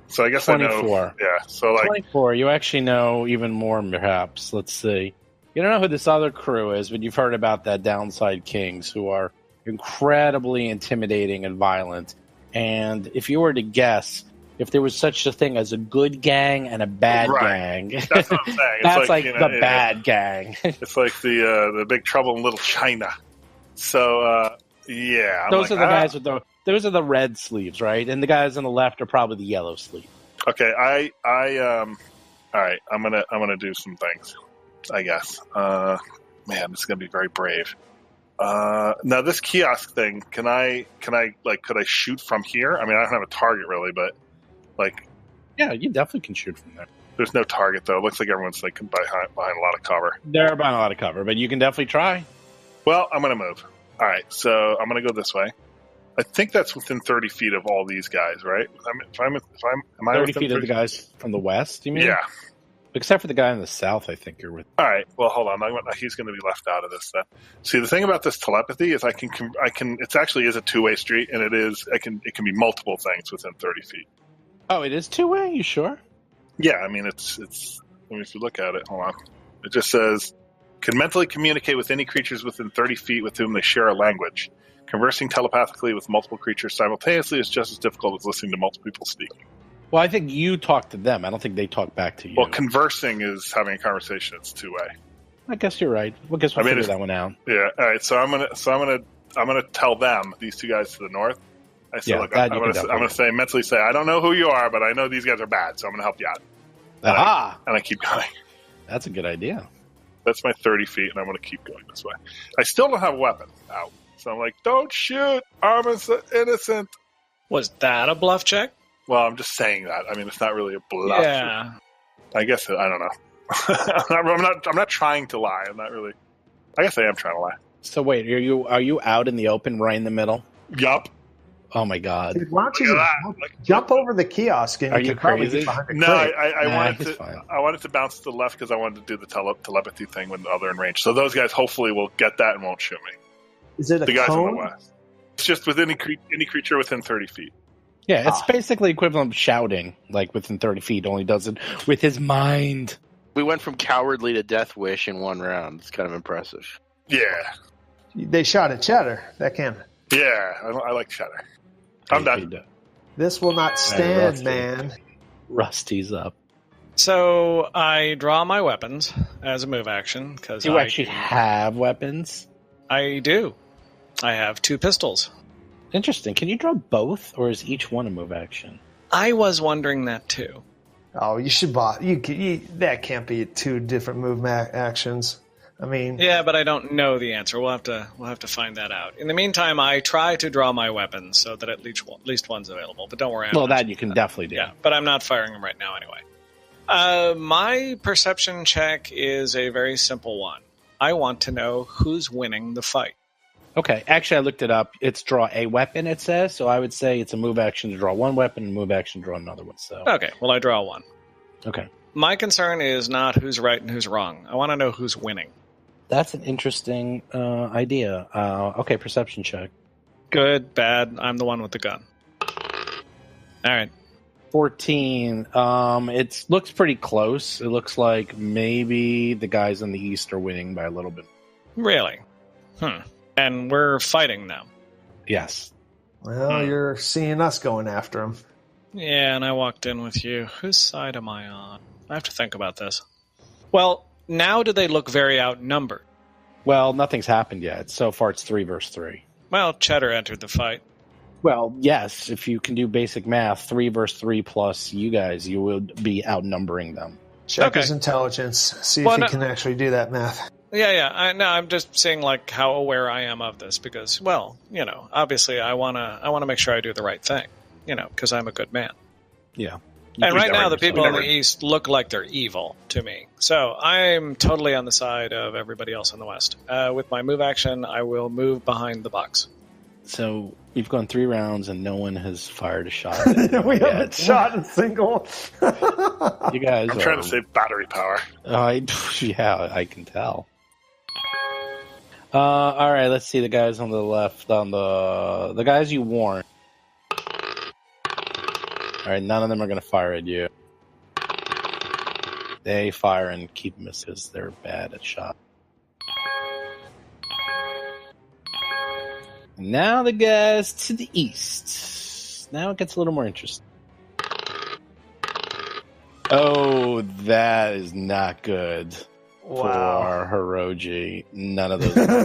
Speaker 6: so I guess
Speaker 2: 24.
Speaker 6: I know. Yeah, so like
Speaker 2: 24. You actually know even more, perhaps. Let's see. You don't know who this other crew is, but you've heard about that Downside Kings, who are incredibly intimidating and violent. And if you were to guess, if there was such a thing as a good gang and a bad gang,
Speaker 6: that's what I'm saying. It's
Speaker 2: that's like
Speaker 6: you know,
Speaker 2: the bad gang.
Speaker 6: It's like the Big Trouble in Little China. So yeah,
Speaker 2: Those are the guys with those are the red sleeves, right? And the guys on the left are probably the yellow sleeve.
Speaker 6: Okay, I all right. I'm gonna do some things, I guess. Man, this is gonna be very brave. Now this kiosk thing, could I shoot from here? I mean, I don't have a target really, but like,
Speaker 2: Yeah, you definitely can shoot from there.
Speaker 6: there's no target though. It looks like everyone's like behind a lot of cover.
Speaker 2: They're behind a lot of cover, but you can definitely try.
Speaker 6: Well, I'm gonna move. All right, so I'm gonna go this way. I think that's within 30 feet of all these guys, right? Am I
Speaker 2: 30
Speaker 6: within
Speaker 2: feet of the guys from the west, you mean?
Speaker 6: Yeah.
Speaker 2: Except for the guy in the south, I think you're with.
Speaker 6: All right. Well, hold on. He's going to be left out of this then. See, the thing about this telepathy is I can. It actually is a two-way street, and it can be multiple things within 30 feet.
Speaker 2: Oh, it is two-way? You sure?
Speaker 6: Yeah, I mean it's. I mean, if you look at it, hold on. It just says can mentally communicate with any creatures within 30 feet with whom they share a language. Conversing telepathically with multiple creatures simultaneously is just as difficult as listening to multiple people speak.
Speaker 2: Well, I think you talk to them. I don't think they talk back to you.
Speaker 6: Well, conversing is having a conversation. It's two-way.
Speaker 2: I guess you're right. Well, guess we'll figure that one out.
Speaker 6: Yeah. All right. So I'm gonna tell them, these two guys to the north. I say,
Speaker 2: Yeah,
Speaker 6: look,
Speaker 2: that
Speaker 6: I'm
Speaker 2: you can
Speaker 6: gonna
Speaker 2: definitely
Speaker 6: mentally say, I don't know who you are, but I know these guys are bad, so I'm gonna help you out.
Speaker 2: Aha!
Speaker 6: And I keep going.
Speaker 2: That's a good idea.
Speaker 6: That's my 30 feet, and I'm gonna keep going this way. I still don't have a weapon out, so I'm like, don't shoot. I'm innocent.
Speaker 5: Was that a bluff check?
Speaker 6: Well, I'm just saying that. I mean, it's not really a bluff.
Speaker 5: Yeah.
Speaker 6: I guess I don't know. I'm not trying to lie. I'm not really. I guess I am trying to lie.
Speaker 2: So wait, are you out in the open, right in the middle?
Speaker 6: Yup.
Speaker 2: Oh my god!
Speaker 3: Dude, why don't you
Speaker 6: Look at
Speaker 3: just
Speaker 6: that.
Speaker 3: jump over the kiosk and
Speaker 2: Are
Speaker 3: you
Speaker 2: you
Speaker 3: can probably
Speaker 2: crazy?
Speaker 3: get behind the
Speaker 6: No,
Speaker 3: crate.
Speaker 6: I wanted to bounce to the left because I wanted to do the telepathy thing when the other in range. So those guys hopefully will get that and won't shoot me.
Speaker 3: Is it a
Speaker 6: The guys on
Speaker 3: cone?
Speaker 6: the west. It's just with any creature within 30 feet.
Speaker 2: Yeah, it's basically equivalent of shouting, like within 30 feet. Only does it with his mind.
Speaker 4: We went from cowardly to death wish in one round. It's kind of impressive.
Speaker 6: Yeah,
Speaker 3: They shot at Cheddar. That can.
Speaker 6: yeah. I like Cheddar. I'm done.
Speaker 3: This will not stand,
Speaker 2: Rusty.
Speaker 3: man.
Speaker 2: Rusty's up.
Speaker 5: So I draw my weapons as a move action because
Speaker 2: Do you actually have weapons?
Speaker 5: I do. I have 2 pistols.
Speaker 2: Interesting. Can you draw both, or is each one a move action?
Speaker 5: I was wondering that too.
Speaker 3: Oh, you should buy. That can't be 2 different move actions. I mean,
Speaker 5: Yeah, but I don't know the answer. We'll have to find that out. In the meantime, I try to draw my weapons so that at least one's available. But don't worry. I'm
Speaker 2: Well,
Speaker 5: not
Speaker 2: that you can definitely do.
Speaker 5: Yeah, but I'm not firing them right now anyway. My perception check is a very simple one. I want to know who's winning the fight.
Speaker 2: Okay, actually, I looked it up. It's draw a weapon, it says. So I would say it's a move action to draw one weapon and a move action to draw another one. So
Speaker 5: Okay, well, I draw one.
Speaker 2: okay.
Speaker 5: My concern is not who's right and who's wrong. I want to know who's winning.
Speaker 2: That's an interesting idea. Okay, perception check.
Speaker 5: Good, bad, I'm the one with the gun. All right.
Speaker 2: 14. It looks pretty close. It looks like maybe the guys in the east are winning by a little bit.
Speaker 5: Really? And we're fighting now.
Speaker 2: Yes.
Speaker 3: well, you're seeing us going after him.
Speaker 5: Yeah, and I walked in with you. Whose side am I on? I have to think about this. Well, now do they look very outnumbered?
Speaker 2: Well, nothing's happened yet. So far, it's 3 versus 3.
Speaker 5: Well, Cheddar entered the fight.
Speaker 2: Well, yes, if you can do basic math, 3 versus 3 plus you guys, you would be outnumbering them.
Speaker 3: Check his intelligence. See if he can actually do that math.
Speaker 5: Yeah. I'm just saying like how aware I am of this because, well, obviously I wanna make sure I do the right thing, because I'm a good man.
Speaker 2: Yeah.
Speaker 5: And right now the people in the East look like they're evil to me. So I'm totally on the side of everybody else in the West. With my move action, I will move behind the box.
Speaker 2: So we've gone 3 rounds and no one has fired a shot.
Speaker 3: We haven't shot a single.
Speaker 2: You guys
Speaker 6: I'm trying to save battery power.
Speaker 2: Yeah, I can tell. All right, let's see the guys on the left. On the guys you warned. All right, none of them are going to fire at you. They fire and keep misses. They're bad at shot. Now the guys to the east. Now it gets a little more interesting. Oh, that is not good for Hirogi. None of those are good.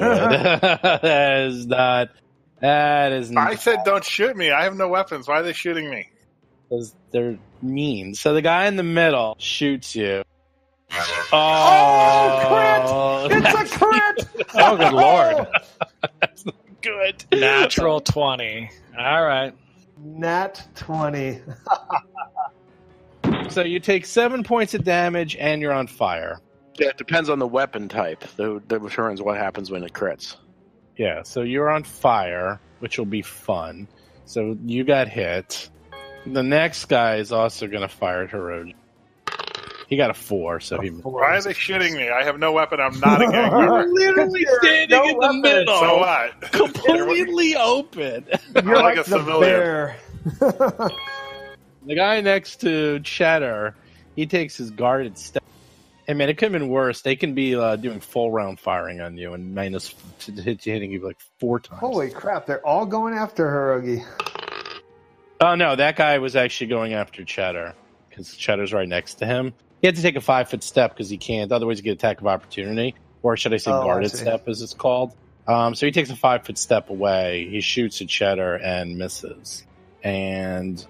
Speaker 2: That is not.
Speaker 6: I said don't shoot me. I have no weapons. Why are they shooting me?
Speaker 2: Because they're mean. So the guy in the middle shoots you.
Speaker 3: Oh, crit! It's a crit!
Speaker 2: Oh, good lord.
Speaker 5: That's not good. Natural 20. All right.
Speaker 3: Nat 20.
Speaker 2: So you take 7 points of damage and you're on fire.
Speaker 4: Yeah, it depends on the weapon type. That determines what happens when it crits.
Speaker 2: Yeah, so you're on fire, which will be fun. So you got hit. The next guy is also going to fire at Hirogi. He got a 4, so he...
Speaker 6: Why are they shooting me? I have no weapon. I'm not a gang member.
Speaker 2: You're literally standing in the middle.
Speaker 6: So what?
Speaker 2: Completely open.
Speaker 3: You're
Speaker 6: like
Speaker 3: like
Speaker 6: a
Speaker 3: the
Speaker 6: civilian.
Speaker 3: bear.
Speaker 2: The guy next to Cheddar, he takes his guarded step. Hey man, it could have been worse. They can be doing full round firing on you and hitting you like 4 times.
Speaker 3: Holy crap, they're all going after Hirogi.
Speaker 2: Oh no, that guy was actually going after Cheddar because Cheddar's right next to him. He had to take a 5-foot step because he can't. Otherwise, he get attack of opportunity, or should I say, guarded step, as it's called. So he takes a 5-foot step away. He shoots at Cheddar and misses. And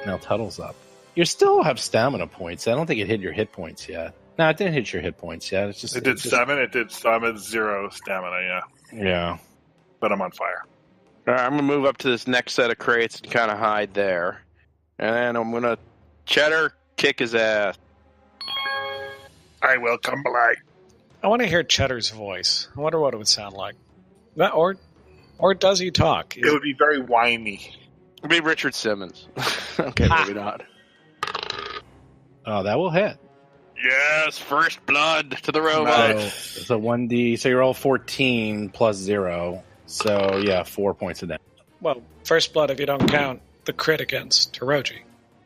Speaker 2: now Tuttle's up. You still have stamina points. I don't think it hit your hit points yet. No, it didn't hit your hit points yet. It's just
Speaker 6: It did 7. It did some. It's 0 stamina. Yeah.
Speaker 2: Yeah.
Speaker 6: But I'm on fire.
Speaker 4: All right, I'm going to move up to this next set of crates and kind of hide there. And then I'm going to Cheddar kick his ass.
Speaker 6: I will come by.
Speaker 5: I want to hear Cheddar's voice. I wonder what it would sound like. Or does he talk?
Speaker 6: It would be very whiny.
Speaker 4: It'd be Richard Simmons. Okay, maybe not.
Speaker 2: Oh, that will hit.
Speaker 4: Yes, first blood to the robot.
Speaker 2: So 1d. So you're all 14 plus 0. So yeah, 4 points of damage.
Speaker 5: Well, first blood if you don't count the crit against Hirogi.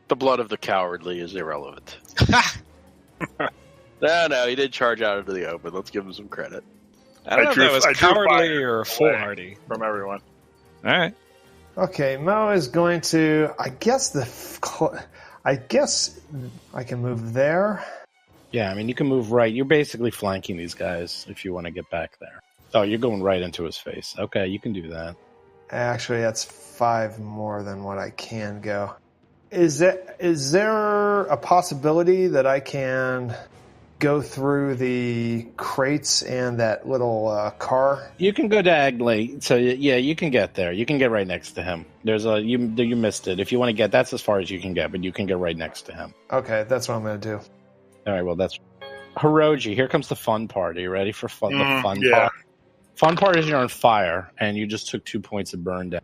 Speaker 4: The blood of the cowardly is irrelevant. No, he did charge out into the open. Let's give him some credit.
Speaker 5: I don't know if that was cowardly or foolhardy.
Speaker 6: From everyone.
Speaker 5: All right.
Speaker 3: Okay, Mo is going to... I guess I can move there.
Speaker 2: Yeah, I mean, you can move right. You're basically flanking these guys if you want to get back there. Oh, you're going right into his face. Okay, you can do that.
Speaker 3: Actually, that's 5 more than what I can go. Is there a possibility that I can go through the crates and that little car?
Speaker 2: You can go diagonally. So yeah, you can get there. You can get right next to him. You missed it. If you want to get, that's as far as you can get, but you can get right next to him.
Speaker 3: Okay, that's what I'm going to do.
Speaker 2: All right, well, that's Hirogi. Here comes the fun part. Are you ready for the fun part? Fun part is you're on fire, and you just took 2 points of burn down.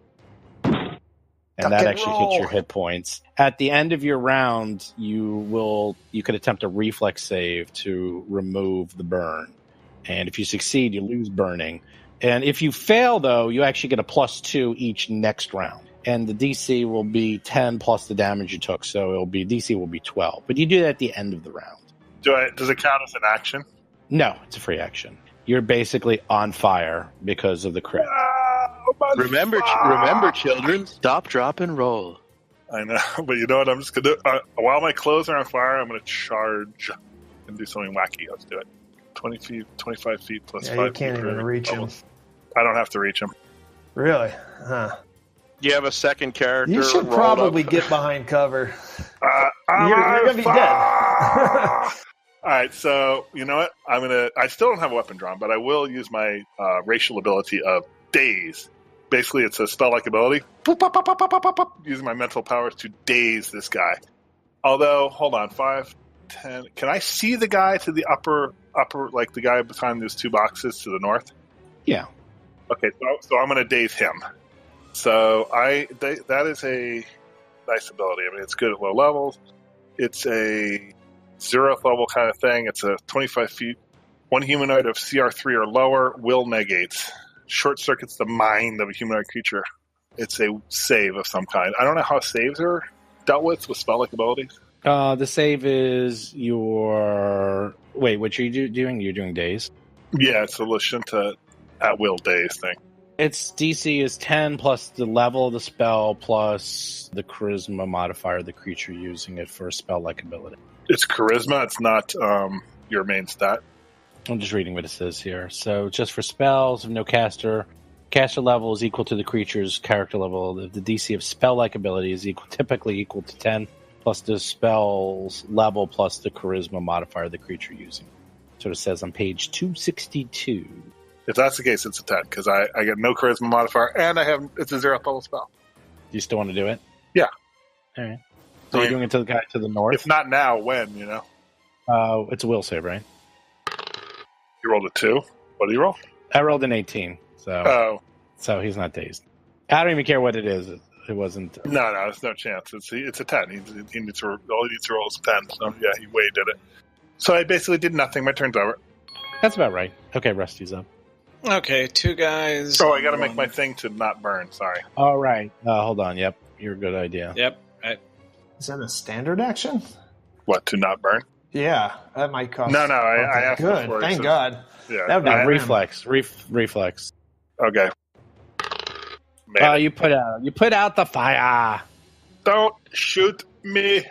Speaker 2: And that actually hits your hit points. At the end of your round, you could attempt a reflex save to remove the burn. And if you succeed, you lose burning. And if you fail, though, you actually get a +2 each next round. And the DC will be 10 plus the damage you took, so DC will be 12. But you do that at the end of the round.
Speaker 6: Does it count as an action?
Speaker 2: No, it's a free action. You're basically on fire because of the crit.
Speaker 4: Remember, children, stop, drop, and roll.
Speaker 6: I know, but you know what I'm just going to do? While my clothes are on fire, I'm going to charge can do something wacky. Let's do it. 20 feet, 25 feet plus 5
Speaker 3: you
Speaker 6: feet.
Speaker 3: can't even reach him.
Speaker 6: I don't have to reach him.
Speaker 3: Really? Huh.
Speaker 4: You have a second character.
Speaker 3: You should
Speaker 4: rolled
Speaker 3: probably
Speaker 4: up.
Speaker 3: get behind cover.
Speaker 6: I'm
Speaker 3: You're gonna be dead.
Speaker 6: All right, so you know what? I still don't have a weapon drawn, but I will use my racial ability of daze. Basically, it's a spell-like ability. Boop, boop, boop, boop, boop, boop, boop, using my mental powers to daze this guy. Although, hold on, 5, 10. Can I see the guy to the upper, like the guy behind those 2 boxes to the north?
Speaker 2: Yeah.
Speaker 6: Okay, so I'm going to daze him. So that is a nice ability. I mean, it's good at low levels. It's a 0th level kind of thing. It's a 25 feet. One humanoid of CR3 or lower will negates. Short circuits the mind of a humanoid creature. It's a save of some kind. I don't know how saves are dealt with spell-like abilities.
Speaker 2: The save is your... Wait, what are you doing? You're doing daze?
Speaker 6: Yeah, it's a Lashunta at-will daze thing.
Speaker 2: Its DC is 10 plus the level of the spell plus the charisma modifier the creature using it for a spell-like ability.
Speaker 6: It's charisma. It's not your main stat.
Speaker 2: I'm just reading what it says here. So just for spells of no caster level is equal to the creature's character level. The DC of spell-like ability is typically equal to 10 plus the spell's level plus the charisma modifier the creature using. So it says on page 262.
Speaker 6: If that's the case, it's a 10 because I get no charisma modifier and it's a 0th level spell.
Speaker 2: Do you still want to do it?
Speaker 6: Yeah.
Speaker 2: All right. So you're doing it to the guy to the north?
Speaker 6: If not now, when, you know?
Speaker 2: It's a will save, right?
Speaker 6: You rolled a 2. What did you roll?
Speaker 2: I rolled an 18, so he's not dazed. I don't even care what it is. It wasn't.
Speaker 6: No, there's no chance. It's a 10. He needs to, all he needs to roll is a 10. So yeah, he way did it. So I basically did nothing. My turn's over.
Speaker 2: That's about right. Okay, Rusty's up.
Speaker 5: Okay, 2 guys.
Speaker 6: Oh, I got to make my thing to not burn. Sorry.
Speaker 2: All right. Hold on. Yep, you're a good idea.
Speaker 5: Yep.
Speaker 3: Is that a standard action?
Speaker 6: What, to not burn?
Speaker 3: Yeah, that might cost.
Speaker 6: No, I asked
Speaker 3: good.
Speaker 6: before.
Speaker 3: Thank God.
Speaker 6: Yeah.
Speaker 3: That would be
Speaker 2: Reflex. Reflex.
Speaker 6: Okay. Man.
Speaker 2: You put out the fire.
Speaker 6: Don't shoot me.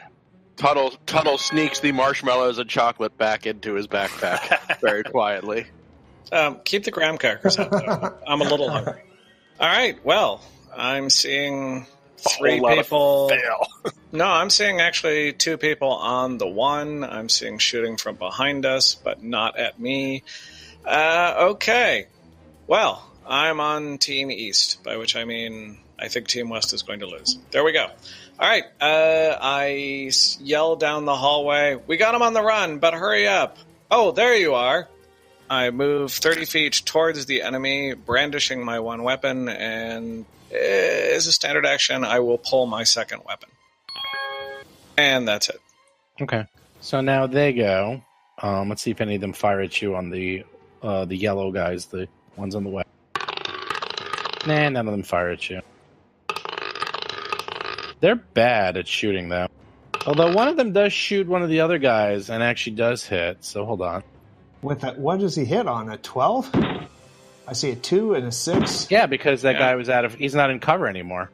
Speaker 4: Tuttle sneaks the marshmallows and chocolate back into his backpack very quietly.
Speaker 5: Keep the graham crackers out, though. I'm a little hungry. All right, well, I'm seeing 3 people.
Speaker 6: Fail.
Speaker 5: No, I'm seeing actually 2 people on the 1. I'm seeing shooting from behind us, but not at me. Okay. Well, I'm on Team East, by which I mean I think Team West is going to lose. There we go. All right. I yell down the hallway, "We got him on the run, but hurry up." Oh, there you are. I move 30 feet towards the enemy, brandishing my 1 weapon, and as a standard action, I will pull my 2nd weapon. And that's it.
Speaker 2: Okay. So now they go. Let's see if any of them fire at you on the yellow guys, the ones on the west. Nah, none of them fire at you. They're bad at shooting, though. Although one of them does shoot one of the other guys and actually does hit, so hold on.
Speaker 3: With that, what does he hit on? A 12? I see a 2 and a 6.
Speaker 2: Yeah, because that guy was he's not in cover anymore.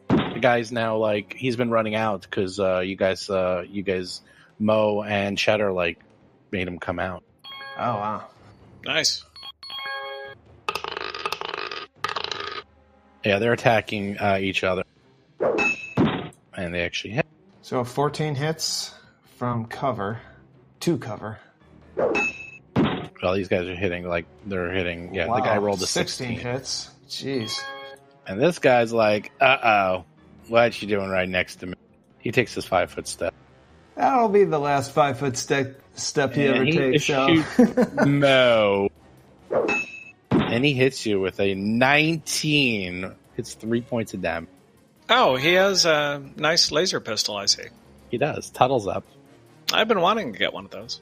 Speaker 2: The guy's now, he's been running out because you guys, Mo and C.H.D.R.R, made him come out.
Speaker 3: Oh, wow.
Speaker 5: Nice.
Speaker 2: Yeah, they're attacking each other. And they actually hit.
Speaker 3: So 14 hits from cover to cover.
Speaker 2: Well, these guys are hitting they're hitting. Yeah,
Speaker 3: Wow.
Speaker 2: The guy rolled a
Speaker 3: 16 hits. Jeez.
Speaker 2: And this guy's like, uh-oh, what you doing right next to me? He takes his 5-foot step.
Speaker 3: That'll be the last 5-foot step he ever takes. So.
Speaker 2: No. And he hits you with a 19. It's 3 points of damage.
Speaker 5: Oh, he has a nice laser pistol, I see.
Speaker 2: He does. Tuttle's up.
Speaker 5: I've been wanting to get one of those.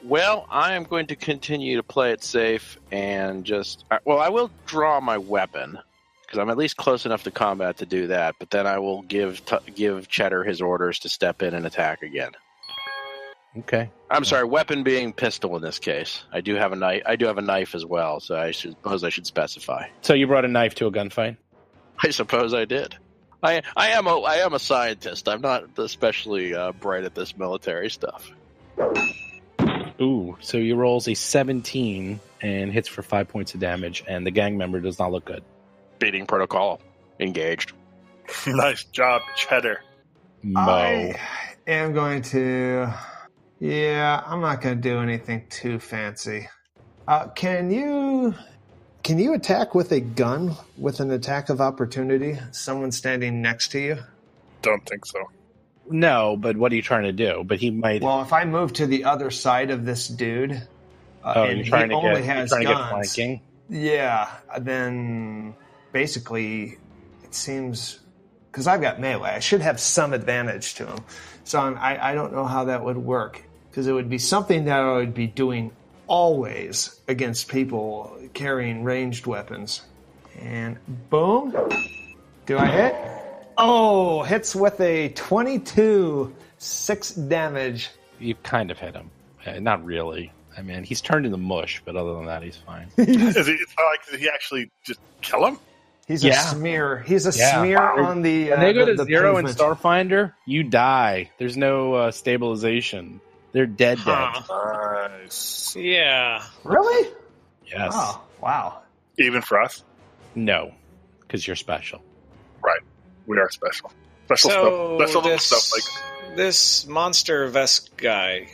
Speaker 4: Well, I am going to continue to play it safe and I will draw my weapon because I'm at least close enough to combat to do that. But then I will give C.H.D.R.R his orders to step in and attack again.
Speaker 2: Okay.
Speaker 4: I'm sorry, weapon being pistol in this case. I do have a knife. I do have a knife as well, so I suppose I should specify.
Speaker 2: So you brought a knife to a gunfight?
Speaker 4: I suppose I did. I am a scientist. I'm not especially bright at this military stuff.
Speaker 2: Ooh, so he rolls a 17 and hits for 5 points of damage, and the gang member does not look good.
Speaker 4: Beating protocol. Engaged.
Speaker 6: Nice job, Cheddar.
Speaker 2: Mo.
Speaker 3: I am going to... Yeah, I'm not going to do anything too fancy. Can you attack with a gun with an attack of opportunity? Someone standing next to you?
Speaker 6: Don't think so.
Speaker 2: No, but what are you trying to do? But he might...
Speaker 3: Well, if I move to the other side of this dude, and
Speaker 2: you're trying
Speaker 3: he
Speaker 2: to
Speaker 3: only
Speaker 2: get,
Speaker 3: has
Speaker 2: you're trying
Speaker 3: guns,
Speaker 2: to get flanking?
Speaker 3: yeah, then basically it seems... Because I've got melee, I should have some advantage to him. So I don't know how that would work. Because it would be something that I would be doing always against people carrying ranged weapons. And boom. Do I hit? Oh, hits with a 22, 6 damage.
Speaker 2: You kind of hit him. Not really. I mean, he's turned into mush, but other than that, he's fine.
Speaker 6: It's not like, did he actually just kill him?
Speaker 3: He's a smear. He's a smear on the...
Speaker 2: When they go to
Speaker 3: the
Speaker 2: 0 in
Speaker 3: pavement.
Speaker 2: Starfinder, you die. There's no stabilization. They're dead.
Speaker 6: Nice.
Speaker 5: Yeah.
Speaker 3: Really?
Speaker 2: Yes.
Speaker 3: Oh, wow.
Speaker 6: Even for us?
Speaker 2: No, because you're special.
Speaker 6: Right. We are special. Special
Speaker 5: So
Speaker 6: stuff. Special little
Speaker 5: this,
Speaker 6: stuff like...
Speaker 5: this monster vest guy,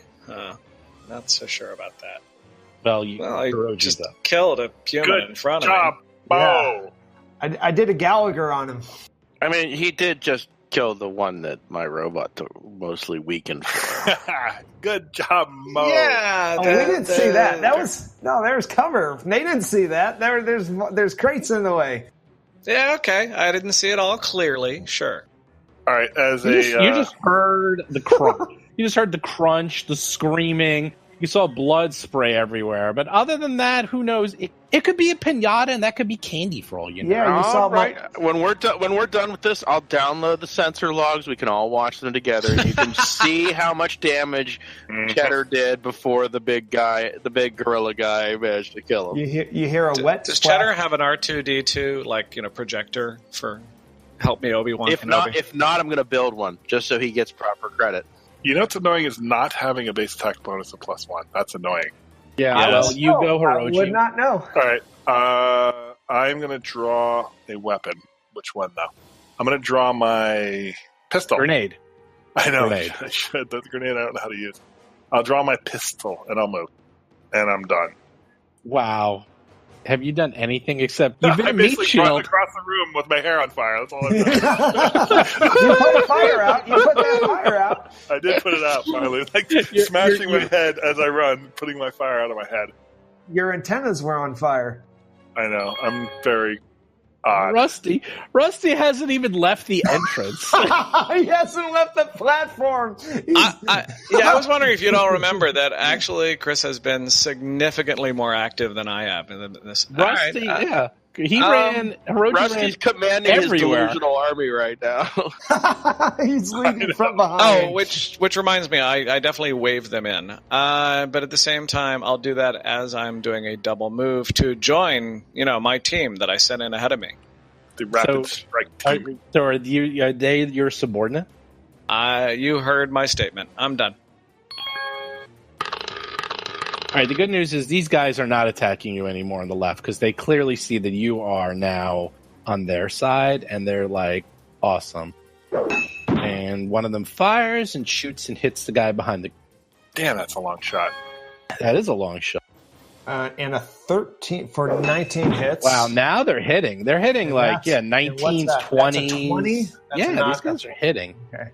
Speaker 5: not so sure about that.
Speaker 2: Well,
Speaker 5: I
Speaker 2: Hirogi's
Speaker 5: just
Speaker 2: up.
Speaker 5: killed a human
Speaker 6: Good
Speaker 5: in front
Speaker 6: job,
Speaker 5: of me.
Speaker 6: Bo!
Speaker 3: I did a Gallagher on him.
Speaker 4: I mean, he did just kill the one that my robot mostly weakened for.
Speaker 6: Good job, Mo.
Speaker 5: Yeah,
Speaker 3: Oh, we didn't see that. There's cover. They didn't see that. There's crates in the way.
Speaker 5: Yeah, okay. I didn't see it all clearly. Sure.
Speaker 6: All right,
Speaker 2: You just heard the crunch. You just heard the crunch, the screaming. You saw blood spray everywhere. But other than that, who knows? It could be a pinata, and that could be candy for all you know.
Speaker 3: Yeah, you saw
Speaker 4: right. When we're done with this, I'll download the sensor logs. We can all watch them together. You can see how much damage Cheddar did before the big gorilla guy managed to kill him.
Speaker 3: You hear a wet
Speaker 5: Does
Speaker 3: splash.
Speaker 5: Cheddar have an R2D2 projector for help me Obi-Wan
Speaker 4: If
Speaker 5: Kenobi?
Speaker 4: not, I'm going to build one just so he gets proper credit.
Speaker 6: You know what's annoying is not having a base attack bonus of +1. That's annoying.
Speaker 2: Yeah,
Speaker 5: Yes.
Speaker 2: well, you go, Hirogi.
Speaker 3: I would not know.
Speaker 6: All right. I'm going to draw a weapon. Which one, though? I'm going to draw my pistol.
Speaker 2: Grenade.
Speaker 6: I know.
Speaker 2: Grenade.
Speaker 6: I should. The grenade, I don't know how to use. I'll draw my pistol, and I'll move. And I'm done.
Speaker 2: Wow. Have you done anything except you've been
Speaker 6: I
Speaker 2: a meat
Speaker 6: basically run
Speaker 2: shield?
Speaker 6: across the room with my hair on fire. That's all I've done.
Speaker 3: You put a fire out. You put that fire out.
Speaker 6: I did put it out, finally. Like, smashing my head as I run, putting my fire out of my head.
Speaker 3: Your antennas were on fire.
Speaker 6: I know. I'm very odd.
Speaker 2: Rusty hasn't even left the entrance.
Speaker 3: He hasn't left the platform.
Speaker 5: I was wondering if you'd all remember that actually Chris has been significantly more active than I have in this.
Speaker 2: Rusty,
Speaker 5: All right,
Speaker 2: yeah. Hirogi
Speaker 4: Rusty's
Speaker 2: ran
Speaker 4: commanding
Speaker 2: everywhere.
Speaker 4: his delusional army right now.
Speaker 3: He's leading from behind.
Speaker 5: Oh, which reminds me, I definitely waved them in. But at the same time, I'll do that as I'm doing a double move to join, my team that I sent in ahead of me.
Speaker 6: The rapid strike team.
Speaker 2: Are they your subordinate?
Speaker 5: You heard my statement. I'm done.
Speaker 2: All right, the good news is these guys are not attacking you anymore on the left because they clearly see that you are now on their side, and they're like, awesome. And one of them fires and shoots and hits the guy behind the...
Speaker 6: Damn, that's a long shot.
Speaker 2: That is a long shot.
Speaker 3: And a 13 for 19 hits.
Speaker 2: Wow, now they're hitting. They're hitting
Speaker 3: And
Speaker 2: like,
Speaker 3: that's-
Speaker 2: 19s,
Speaker 3: That's a
Speaker 2: 20s.
Speaker 3: 20? That's
Speaker 2: Yeah,
Speaker 3: not-
Speaker 2: these guys are hitting.
Speaker 3: Okay.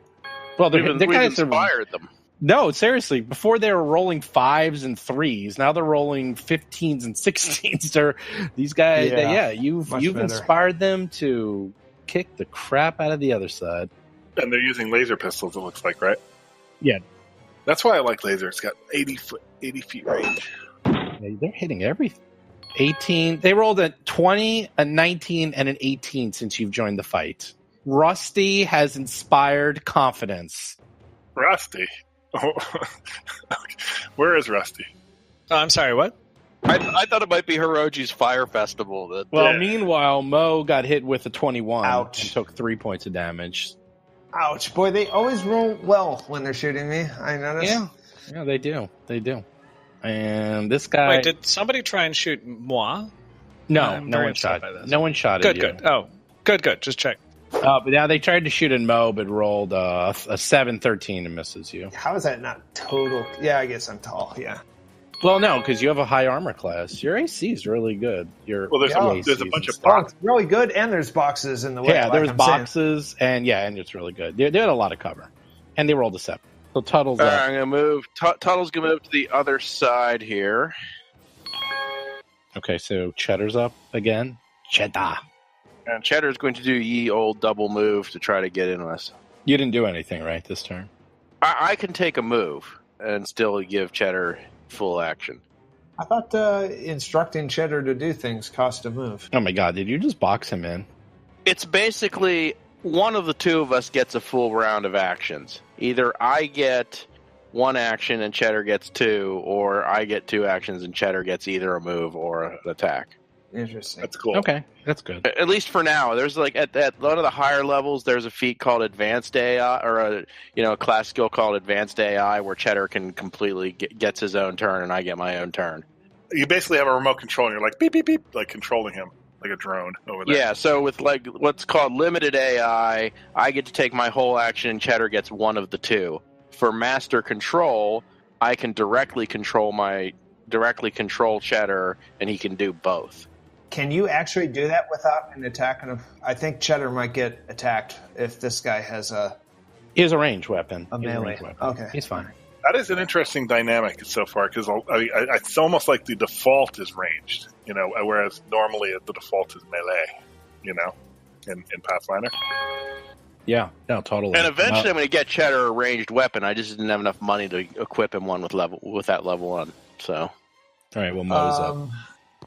Speaker 2: Well, the
Speaker 4: We've
Speaker 2: guys are...
Speaker 4: inspired them.
Speaker 2: No, seriously. Before they were rolling 5s and 3s. Now they're rolling 15s and 16s. These guys, you've
Speaker 3: better.
Speaker 2: inspired them to kick the crap out of the other side.
Speaker 6: And they're using laser pistols, it looks like, right?
Speaker 2: Yeah.
Speaker 6: That's why I like laser. It's got 80 feet range.
Speaker 2: Yeah, they're hitting everything. 18. They rolled a 20, a 19, and an 18 since you've joined the fight. Rusty has inspired confidence.
Speaker 6: Rusty. Oh. Where is Rusty?
Speaker 5: Oh, I'm sorry, what?
Speaker 4: I thought it might be Hirogi's Fire Festival.
Speaker 2: Meanwhile, Mo got hit with a 21
Speaker 3: Ouch.
Speaker 2: and took 3 points of damage.
Speaker 3: Ouch. Boy, they always roll well when they're shooting me. I noticed.
Speaker 2: Yeah, they do. They do. And this guy...
Speaker 5: Wait, did somebody try and shoot moi?
Speaker 2: No one shot. No one shot at you.
Speaker 5: Good. Oh, good. Just check.
Speaker 2: But now they tried to shoot at Mo, but rolled a 7-13 and misses you.
Speaker 3: How is that not total? Yeah, I guess I'm tall. Yeah.
Speaker 2: Well, no, because you have a high armor class. Your AC is really good.
Speaker 6: There's a bunch of boxes.
Speaker 3: It's really good, and there's boxes in the way.
Speaker 2: Yeah, there's boxes, and it's really good. They had a lot of cover, and they rolled a 7. So Tuttle's up.
Speaker 4: I'm gonna move. Tuttle's gonna move to the other side here.
Speaker 2: Okay, so Cheddar's up again. Cheddar.
Speaker 4: And Cheddar's going to do ye old double move to try to get in us.
Speaker 2: You didn't do anything, right, this turn?
Speaker 4: I can take a move and still give Cheddar full action.
Speaker 3: I thought instructing Cheddar to do things cost a move.
Speaker 2: Oh my god, did you just box him in?
Speaker 4: It's basically one of the two of us gets a full round of actions. Either I get one action and Cheddar gets 2, or I get 2 actions and Cheddar gets either a move or an attack.
Speaker 3: Interesting.
Speaker 6: That's cool.
Speaker 2: Okay, that's good.
Speaker 4: At least for now. There's like at one of the higher levels, there's a feat called Advanced AI, or a class skill called Advanced AI, where Cheddar can completely gets his own turn and I get my own turn.
Speaker 6: You basically have a remote control, and you're like beep beep beep, like controlling him like a drone over there.
Speaker 4: Yeah. So with like what's called Limited AI, I get to take my whole action, and Cheddar gets one of the 2. For Master Control, I can directly control Cheddar, and he can do both.
Speaker 3: Can you actually do that without an attack? I think Cheddar might get attacked if this guy has
Speaker 2: He has a ranged weapon.
Speaker 3: A melee. Okay.
Speaker 2: He's fine.
Speaker 6: That is an interesting dynamic so far, because it's almost like the default is ranged, whereas normally the default is melee, in Pathfinder.
Speaker 2: Yeah, no, totally.
Speaker 4: And eventually I'm going to get Cheddar a ranged weapon. I just didn't have enough money to equip him one with that level 1. So,
Speaker 2: all right, well, Mo's up.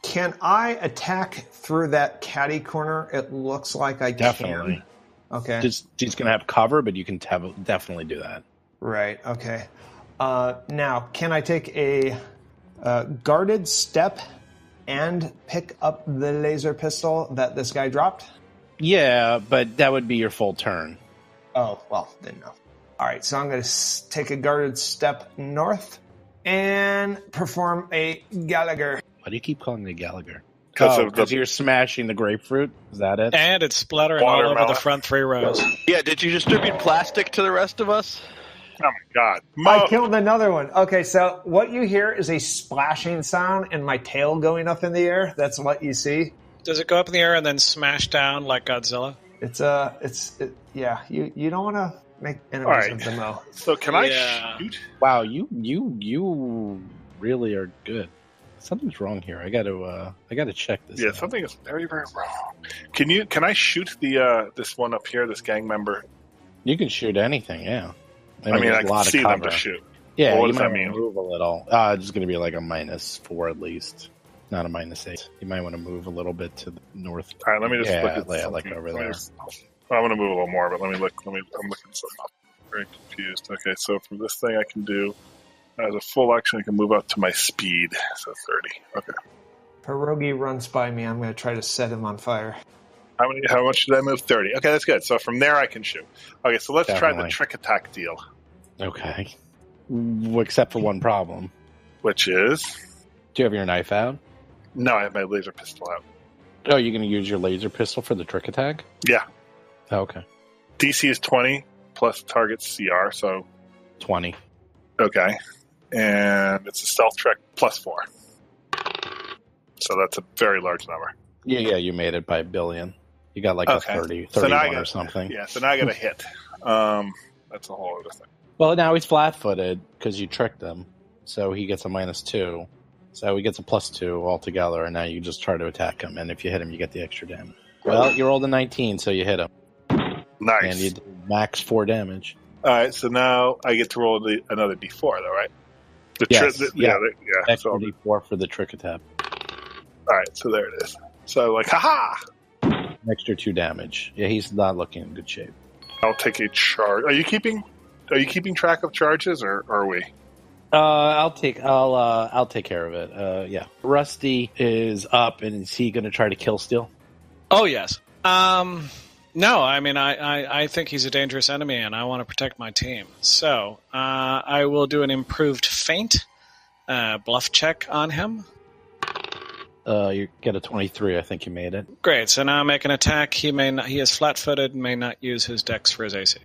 Speaker 3: Can I attack through that catty corner? It looks like I
Speaker 2: Definitely.
Speaker 3: can. Okay.
Speaker 2: He's going to have cover, but you can definitely do that.
Speaker 3: Right, okay. Now, can I take a guarded step and pick up the laser pistol that this guy dropped?
Speaker 2: Yeah, but that would be your full turn.
Speaker 3: Oh, well, then no. All right, so I'm going to take a guarded step north and perform a Gallagher.
Speaker 2: Why do you keep calling it Gallagher?
Speaker 6: Because
Speaker 2: you're smashing the grapefruit? Is that it?
Speaker 5: And it's splattering all over the front 3 rows.
Speaker 4: Yeah, did you distribute plastic to the rest of us?
Speaker 6: Oh my god.
Speaker 3: I killed another one. Okay, so what you hear is a splashing sound and my tail going up in the air. That's what you see.
Speaker 5: Does it go up in the air and then smash down like Godzilla?
Speaker 3: Yeah, you don't want to make enemies of the Mo.
Speaker 6: So can I shoot?
Speaker 2: Wow, you really are good. Something's wrong here. I got to check this.
Speaker 6: Yeah,
Speaker 2: out.
Speaker 6: something is very, very wrong. Can I shoot the this one up here, this gang member?
Speaker 2: You can shoot anything. Yeah.
Speaker 6: I mean, I can see them to shoot.
Speaker 2: Yeah,
Speaker 6: well, what
Speaker 2: you
Speaker 6: does
Speaker 2: might
Speaker 6: that mean?
Speaker 2: Move a little. It's going to be like a -4 at least, not a -8. You might want to move a little bit to the north.
Speaker 6: All right, let me just look at
Speaker 2: like over there.
Speaker 6: I want to move a little more, but let me look. I'm looking something up. Very confused. Okay, so from this thing, I can do as a full action. I can move up to my speed, so 30. Okay.
Speaker 3: Hirogi runs by me. I'm going to try to set him on fire.
Speaker 6: How much did I move? 30. Okay, that's good. So from there, I can shoot. Okay, so let's try the trick attack deal.
Speaker 2: Okay. Except for one problem.
Speaker 6: Which is?
Speaker 2: Do you have your knife out?
Speaker 6: No, I have my laser pistol out.
Speaker 2: Oh, you're going to use your laser pistol for the trick attack?
Speaker 6: Yeah.
Speaker 2: Oh, okay.
Speaker 6: DC is 20 plus target CR, so
Speaker 2: 20.
Speaker 6: Okay. And it's a stealth check plus 4. So that's a very large number.
Speaker 2: Yeah, you made it by a billion. You got like a 31 or something.
Speaker 6: Yeah, so now I got a hit. That's a whole other thing.
Speaker 2: Well, now he's flat-footed because you tricked him. So he gets a -2. So he gets a +2 altogether, and now you just try to attack him. And if you hit him, you get the extra damage. Well, you rolled a 19, so you hit him.
Speaker 6: Nice.
Speaker 2: And you did max 4 damage.
Speaker 6: All right, so now I get to roll another D4, though, right?
Speaker 2: Extra D4 for the trick attack.
Speaker 6: All right, so there it is. So, haha!
Speaker 2: An extra 2 damage. Yeah, he's not looking in good shape.
Speaker 6: I'll take a charge. Are you keeping track of charges, or are we?
Speaker 2: I'll take care of it. Yeah. Rusty is up, and is he going to try to kill Steel?
Speaker 5: Oh yes. No, I mean I think he's a dangerous enemy, and I want to protect my team. So I will do an improved feint bluff check on him.
Speaker 2: You get a 23. I think you made it.
Speaker 5: Great. So now make an attack. He is flat-footed and may not use his dex for his AC.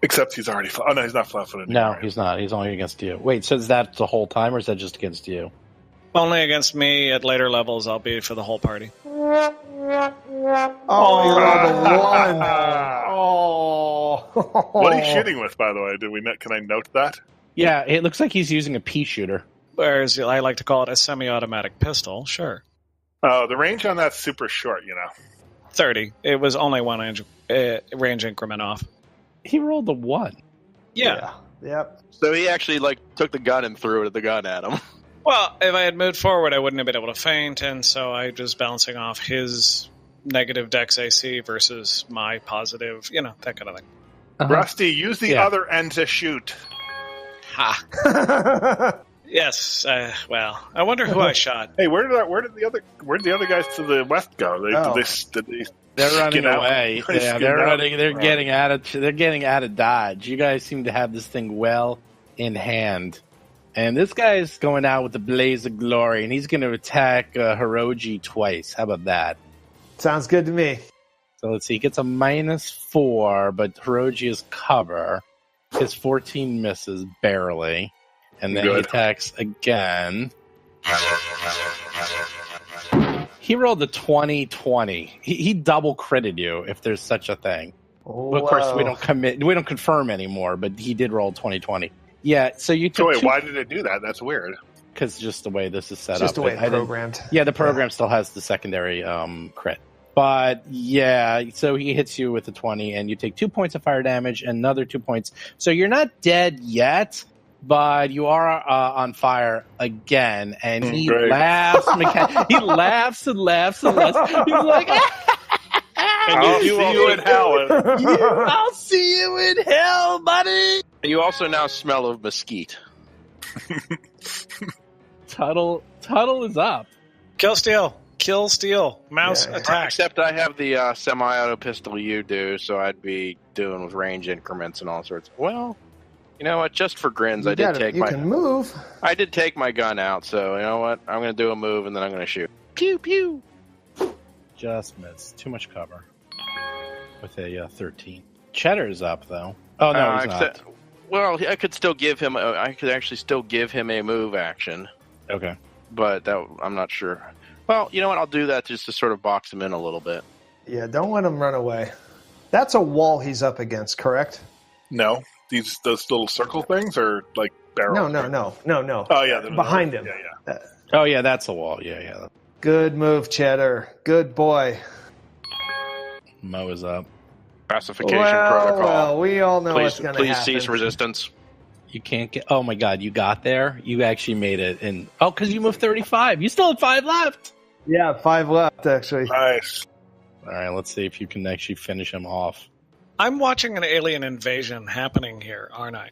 Speaker 6: Except he's already... Oh, no, he's not flat-footed.
Speaker 2: No, he's not. He's only against you. Wait, so is that the whole time, or is that just against you?
Speaker 5: Only against me. At later levels, I'll be for the whole party.
Speaker 3: Oh, you rolled a 1. Oh.
Speaker 6: What are you shooting with, by the way? Can I note that?
Speaker 2: Yeah, it looks like he's using a pea shooter.
Speaker 5: Whereas I like to call it a semi-automatic pistol. Sure.
Speaker 6: Oh, the range on that's super short,
Speaker 5: 30. It was only one range increment off.
Speaker 2: He rolled a 1.
Speaker 5: Yeah.
Speaker 3: Yep.
Speaker 4: So he actually took the gun and threw the gun at him.
Speaker 5: Well, if I had moved forward, I wouldn't have been able to feint, and so I was bouncing off his negative dex AC versus my positive, that kind of thing.
Speaker 2: Uh-huh.
Speaker 6: Rusty, use the other end to shoot.
Speaker 5: Ha. Yes. Well, I wonder who I shot.
Speaker 6: Hey, where did the other guys to the west go?
Speaker 2: They're running
Speaker 6: out?
Speaker 2: away. Yeah, they're running. They're getting out of. They're getting out of Dodge. You guys seem to have this thing well in hand, and this guy's going out with a blaze of glory, and he's going to attack Hirogi twice. How about that?
Speaker 3: Sounds good to me.
Speaker 2: So let's see. He gets a -4, but Hirogi is cover. His 14 misses barely, and then he attacks again. He rolled a 20-20. He double critted you, if there's such a thing.
Speaker 3: Oh,
Speaker 2: But of course, we don't confirm anymore. But he did roll 20-20. Yeah. So you took.
Speaker 6: So wait, why did it do that? That's weird.
Speaker 2: Because just the way this is set up.
Speaker 3: Just the way it's programmed.
Speaker 2: Yeah, the program still has the secondary crit. But yeah, so he hits you with a 20, and you take 2 points of fire damage, and another 2 points. So you're not dead yet, but you are on fire again. And he laughs. He laughs and laughs and laughs. He's like,
Speaker 6: I'll see you in hell.
Speaker 2: I'll see you in hell, buddy.
Speaker 4: You also now smell of mesquite.
Speaker 2: Tuttle is up.
Speaker 5: Kill steal. Mouse attack.
Speaker 4: Except I have the semi-auto pistol you do, so I'd be doing with range increments and all sorts. Well, you know what? Just for grins, I did take my gun out, so you know what? I'm going to do a move, and then I'm going to shoot. Pew, pew.
Speaker 2: Just missed. Too much cover. With a 13. Cheddar's up, though. Oh, no, he's not.
Speaker 4: Well, I could still give him. I could actually still give him a move action.
Speaker 2: Okay.
Speaker 4: But I'm not sure. Well, you know what? I'll do that just to sort of box him in a little bit.
Speaker 3: Yeah, don't let him run away. That's a wall he's up against, correct?
Speaker 6: No. Those little circle things are like barrels?
Speaker 3: No.
Speaker 6: Oh, yeah.
Speaker 3: Behind him.
Speaker 6: Yeah.
Speaker 2: Oh, yeah, that's a wall. Yeah.
Speaker 3: Good move, Cheddar. Good boy.
Speaker 2: Mo is up.
Speaker 4: Pacification protocol.
Speaker 3: Well, we all know what's going to happen.
Speaker 4: Please cease resistance.
Speaker 2: You can't get... Oh, my God, you got there? You actually made it in... Oh, because you moved 35. You still have 5 left.
Speaker 3: Yeah, 5 left, actually.
Speaker 6: Nice.
Speaker 2: All right, let's see if you can actually finish him off.
Speaker 5: I'm watching an alien invasion happening here, aren't I?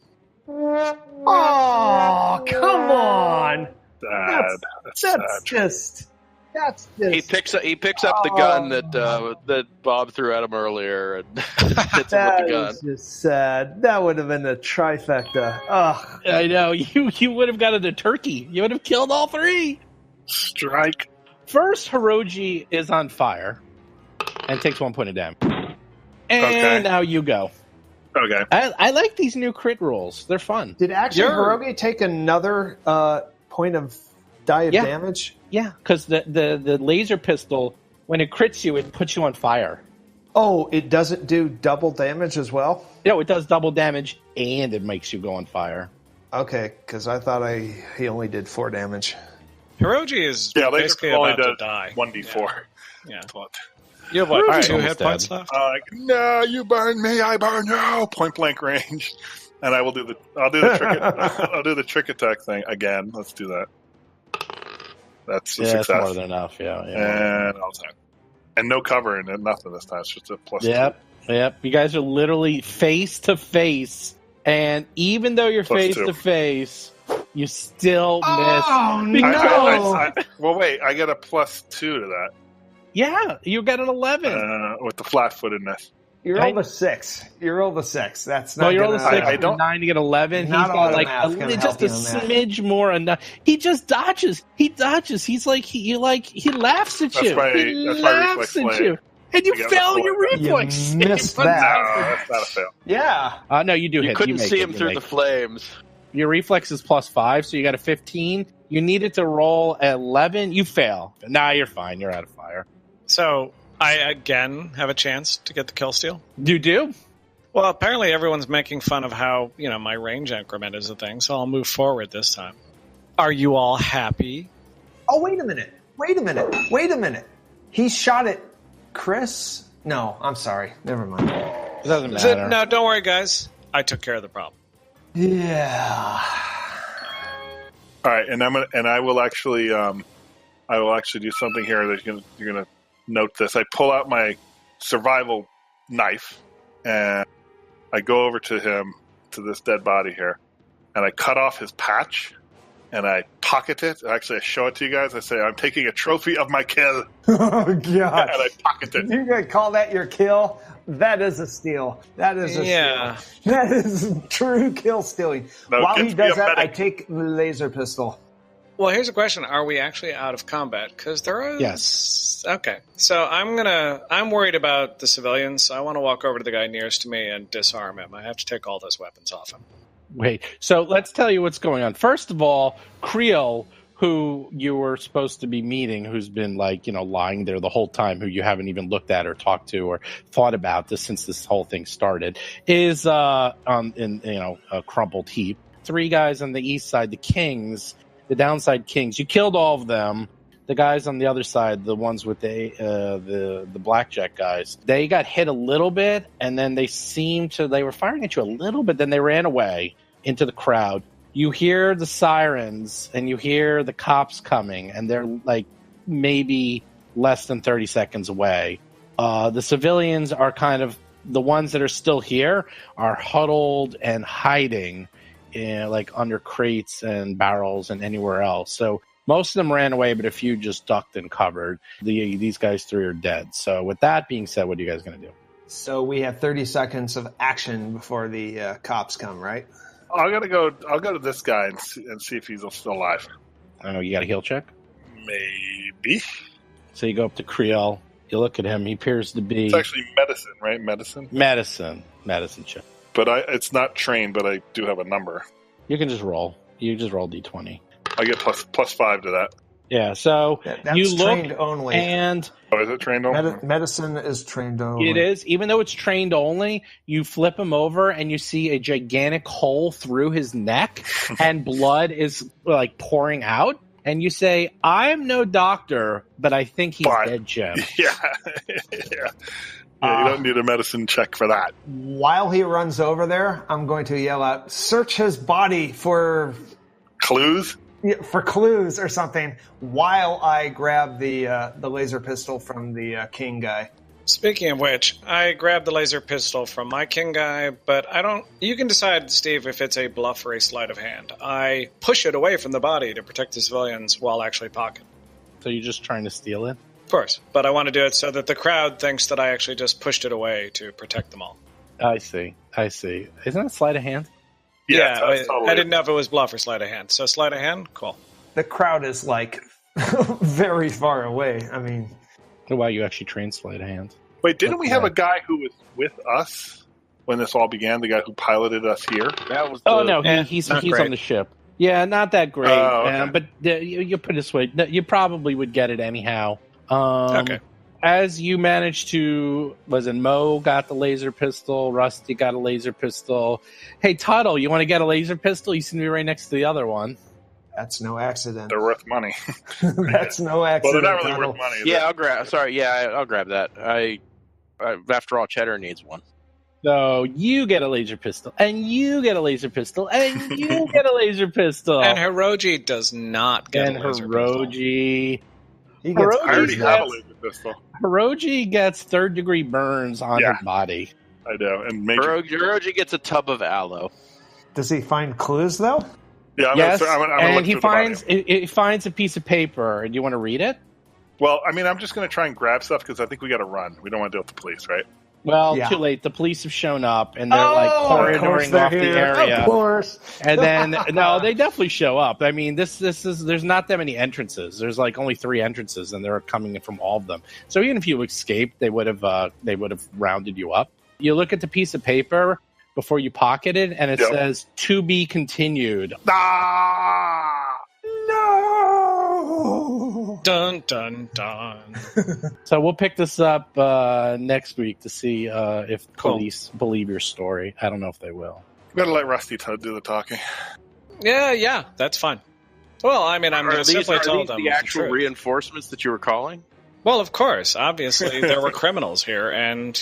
Speaker 3: Oh, come on.
Speaker 6: That's
Speaker 3: just...
Speaker 4: He picks up the gun that Bob threw at him earlier and hits him with the gun.
Speaker 3: That is just sad. That would have been a trifecta. Ugh.
Speaker 2: I know. You would have gotten a turkey. You would have killed all 3.
Speaker 6: Strike.
Speaker 2: First, Hirogi is on fire and takes 1 point of damage. And now you go.
Speaker 6: Okay.
Speaker 2: I like these new crit rolls. They're fun.
Speaker 3: Did actually Hirogi take another point of die of damage?
Speaker 2: Yeah, because the laser pistol, when it crits you, it puts you on fire.
Speaker 3: Oh, it doesn't do double damage as well?
Speaker 2: No, it does double damage, and it makes you go on fire.
Speaker 3: Okay, because I thought he only did 4 damage.
Speaker 5: Hirogi is basically about to die.
Speaker 6: 1d4.
Speaker 5: Yeah.
Speaker 6: What?
Speaker 5: You have what, 2
Speaker 2: almost
Speaker 5: hit points left?
Speaker 6: No, you burn me, I burn you. Point blank range. And I'll do the trick attack thing again. Let's do that. That's a success.
Speaker 2: That's more than enough, yeah.
Speaker 6: And I'll attack. And no cover and nothing this time. It's just a plus 2.
Speaker 2: Yep. You guys are literally face to face. And even though you're face to face, you still miss.
Speaker 3: Oh, no.
Speaker 6: Well, wait. I get a plus 2 to that.
Speaker 2: Yeah, you got an 11.
Speaker 6: With the flat-footedness.
Speaker 3: You rolled a 6. You rolled a 6. That's not.
Speaker 2: Well, you rolled a 6.
Speaker 6: I don't.
Speaker 2: 9 to get 11.
Speaker 3: Not
Speaker 2: He's
Speaker 3: all
Speaker 2: got
Speaker 3: the
Speaker 2: like
Speaker 3: math's gonna
Speaker 2: just a
Speaker 3: help you on that.
Speaker 2: smidge more. Enough. He just dodges. He dodges. He's like he laughs at you. He laughs at you, and you fail your reflex.
Speaker 3: You missed
Speaker 6: No,
Speaker 3: that.
Speaker 6: that's not a fail.
Speaker 3: Yeah.
Speaker 2: No, you do hit.
Speaker 4: You couldn't
Speaker 2: make
Speaker 4: see
Speaker 2: it,
Speaker 4: him
Speaker 2: you
Speaker 4: through
Speaker 2: make
Speaker 4: the
Speaker 2: it.
Speaker 4: flames.
Speaker 2: Your reflex is +5, so you got a 15. You needed to roll 11. You fail. Nah, you're fine. You're out of fire.
Speaker 5: So I again have a chance to get the kill steal.
Speaker 2: You do?
Speaker 5: Well, apparently everyone's making fun of how, my range increment is a thing, so I'll move forward this time. Are you all happy?
Speaker 3: Oh, wait a minute. He shot at Chris? No, I'm sorry. Never mind.
Speaker 2: It doesn't matter.
Speaker 5: No, don't worry, guys. I took care of the problem.
Speaker 3: Yeah.
Speaker 6: All right, and I will actually do something here that you're gonna note this. I pull out my survival knife and I go over to him, to this dead body here, and I cut off his patch and I pocket it. Actually, I show it to you guys. I say, I'm taking a trophy of my kill.
Speaker 3: Oh, God.
Speaker 6: And I pocket it.
Speaker 3: You're going to call that your kill? That is a steal. That is a steal. That is true kill stealing.
Speaker 6: No,
Speaker 3: While he does that,
Speaker 6: medic.
Speaker 3: I take the laser pistol.
Speaker 5: Well, here's a question. Are we actually out of combat? Because there is...
Speaker 2: Yes.
Speaker 5: Okay. So I'm worried about the civilians. So I want to walk over to the guy nearest to me and disarm him. I have to take all those weapons off him.
Speaker 2: Wait. So let's tell you what's going on. First of all, Creel, who you were supposed to be meeting, who's been lying there the whole time, who you haven't even looked at or talked to or thought about this since this whole thing started, is in a crumpled heap. 3 guys on the east side, the Kings. The downside Kings, you killed all of them. The guys on the other side, the ones with the blackjack guys, they got hit a little bit, and then they were firing at you a little bit, then they ran away into the crowd. You hear the sirens, and you hear the cops coming, and they're like maybe less than 30 seconds away. The civilians are kind of, the ones that are still here are huddled and hiding under crates and barrels and anywhere else. So most of them ran away, but a few just ducked and covered. These guys 3 are dead. So with that being said, what are you guys going to do?
Speaker 3: So we have 30 seconds of action before the cops come, right?
Speaker 6: I'll go to this guy and see if he's still alive.
Speaker 2: Oh, you got a heal check?
Speaker 6: Maybe.
Speaker 2: So you go up to Creel. You look at him. He appears to be...
Speaker 6: It's actually medicine, right?
Speaker 2: Medicine check.
Speaker 6: But it's not trained, but I do have a number.
Speaker 2: You can just roll. You just roll D20.
Speaker 6: I get plus 5 to that.
Speaker 2: Yeah, so
Speaker 3: That's
Speaker 2: you look
Speaker 3: trained only.
Speaker 2: and...
Speaker 6: Oh, is it trained only?
Speaker 3: Medicine is trained only.
Speaker 2: It is. Even though it's trained only, you flip him over and you see a gigantic hole through his neck and blood is pouring out. And you say, I'm no doctor, but I think he's dead, Jim.
Speaker 6: Yeah. Yeah, you don't need a medicine check for that.
Speaker 3: While he runs over there, I'm going to yell out, search his body for...
Speaker 6: Clues?
Speaker 3: For clues or something, while I grab the laser pistol from the king guy.
Speaker 5: Speaking of which, I grabbed the laser pistol from my king guy, but I don't... You can decide, Steve, if it's a bluff or a sleight of hand. I push it away from the body to protect the civilians while actually pocketing.
Speaker 2: So you're just trying to steal it?
Speaker 5: Of course, but I want to do it so that the crowd thinks that I actually just pushed it away to protect them all.
Speaker 2: I see. Isn't that sleight of hand?
Speaker 5: Yeah,
Speaker 6: totally.
Speaker 5: I didn't know if it was bluff or sleight of hand. So sleight of hand, cool.
Speaker 3: The crowd is very far away. I mean...
Speaker 2: Wow, you actually trained sleight of hand.
Speaker 6: Wait, didn't we have a guy who was with us when this all began? The guy who piloted us here?
Speaker 4: That was
Speaker 2: he's on the ship. Yeah, not that great.
Speaker 6: Okay.
Speaker 2: But you put it this way, you probably would get it anyhow.
Speaker 5: Okay.
Speaker 2: As you managed to, Mo got the laser pistol, Rusty got a laser pistol. Hey, Tuttle, you want to get a laser pistol? You seem to be right next to the other one.
Speaker 3: That's no accident.
Speaker 6: They're worth money.
Speaker 3: That's no accident.
Speaker 6: Well, they're not really worth money.
Speaker 4: Yeah, I'll grab. Sorry, yeah, I'll grab that. I after all, Cheddar needs one.
Speaker 2: So you get a laser pistol, and you get a laser pistol, and you get a laser pistol.
Speaker 5: And Hirogi does not get a laser pistol.
Speaker 3: He gets
Speaker 6: I already have a laser pistol.
Speaker 2: Hirogi gets 3rd-degree burns on his body.
Speaker 6: I do. And
Speaker 4: Hirogi gets a tub of aloe.
Speaker 3: Does he find clues, though?
Speaker 6: Yeah,
Speaker 2: and he finds a piece of paper. Do you want to read it?
Speaker 6: Well, I mean, I'm just going to try and grab stuff because I think we got to run. We don't want to deal with the police, right?
Speaker 2: Well,
Speaker 3: Yeah.
Speaker 2: too late. The police have shown up, and they're like corridoring off the area.
Speaker 3: Of course.
Speaker 2: And then, no, they definitely show up. I mean, this is there's not that many entrances. There's like only 3 entrances, and they're coming in from all of them. So even if you escaped, they would have rounded you up. You look at the piece of paper before you pocket it, and it says "to be continued."
Speaker 3: No.
Speaker 5: Dun dun dun.
Speaker 2: So we'll pick this up next week to see if police believe your story. I don't know if they will.
Speaker 6: We gotta let Rusty Toad do the talking.
Speaker 5: Yeah, that's fine. Well, I mean, I'm going to simply tell them
Speaker 4: the actual reinforcements that you were calling?
Speaker 5: Well, of course. Obviously, there were criminals here, and,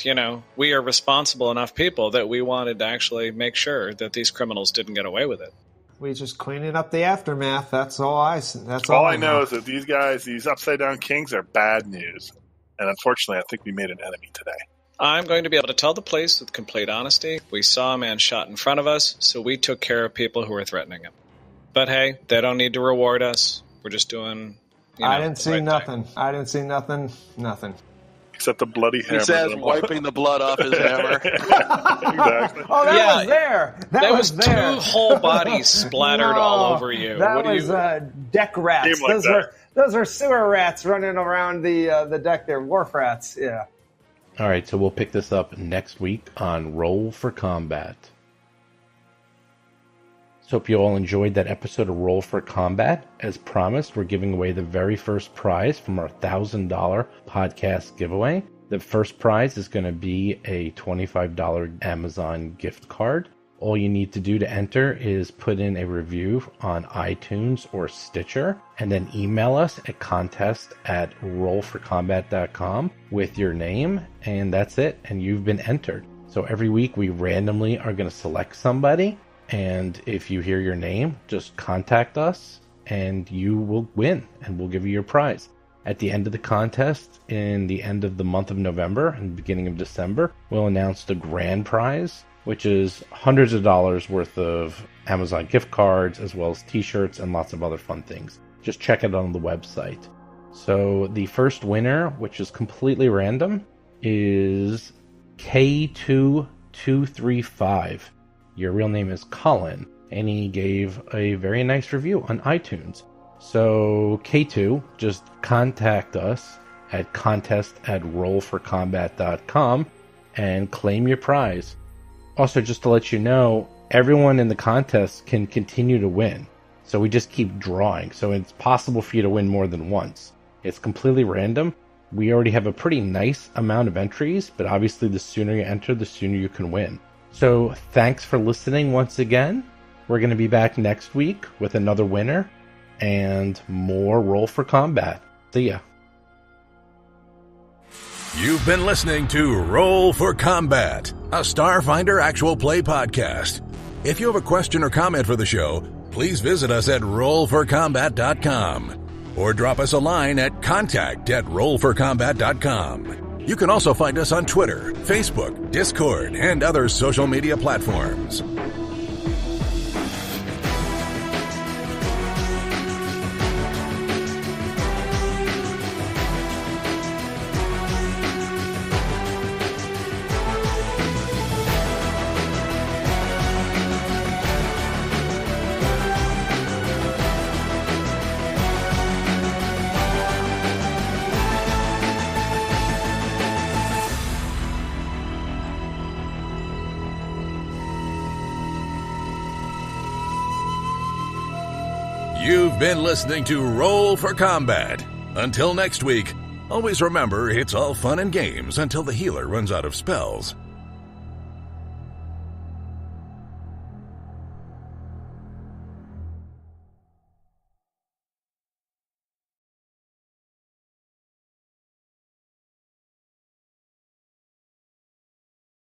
Speaker 5: we are responsible enough people that we wanted to actually make sure that these criminals didn't get away with it.
Speaker 3: We just cleaning up the aftermath. That's all I
Speaker 6: know is that these guys, these Upside Down Kings, are bad news. And unfortunately, I think we made an enemy today.
Speaker 5: I'm going to be able to tell the police with complete honesty. We saw a man shot in front of us, so we took care of people who were threatening him. But hey, they don't need to reward us. We're just doing...
Speaker 3: I didn't see nothing. I didn't see nothing. Nothing.
Speaker 6: Except the bloody hammer.
Speaker 4: He says wiping the blood off his hammer.
Speaker 6: Exactly.
Speaker 3: Oh, that was there. That
Speaker 5: was there. 2 whole bodies splattered all over you.
Speaker 3: That was deck rats. Those are sewer rats running around the deck there. Wharf rats, yeah.
Speaker 2: All right, so we'll pick this up next week on Roll for Combat. So hope you all enjoyed that episode of Roll for Combat. As promised, we're giving away the very first prize from our $1,000 podcast giveaway. The first prize is going to be a $25 Amazon gift card. All you need to do to enter is put in a review on iTunes or Stitcher, and then email us at contest@rollforcombat.com with your name, and that's it, and you've been entered. So every week we randomly are going to select somebody, and if you hear your name, just contact us, and you will win, and we'll give you your prize. At the end of the contest, in the end of the month of November and beginning of December, we'll announce the grand prize, which is hundreds of dollars worth of Amazon gift cards, as well as t-shirts and lots of other fun things. Just check it on the website. So the first winner, which is completely random, is K2235. Your real name is Colin, and he gave a very nice review on iTunes. So K2, just contact us at contest@rollforcombat.com and claim your prize. Also, just to let you know, everyone in the contest can continue to win. So we just keep drawing. So it's possible for you to win more than once. It's completely random. We already have a pretty nice amount of entries, but obviously the sooner you enter, the sooner you can win. So thanks for listening once again. We're going to be back next week with another winner and more Roll for Combat. See ya.
Speaker 1: You've been listening to Roll for Combat, a Starfinder actual play podcast. If you have a question or comment for the show, please visit us at rollforcombat.com or drop us a line at contact@rollforcombat.com. You can also find us on Twitter, Facebook, Discord, and other social media platforms. You've been listening to Roll for Combat. Until next week, always remember it's all fun and games until the healer runs out of spells.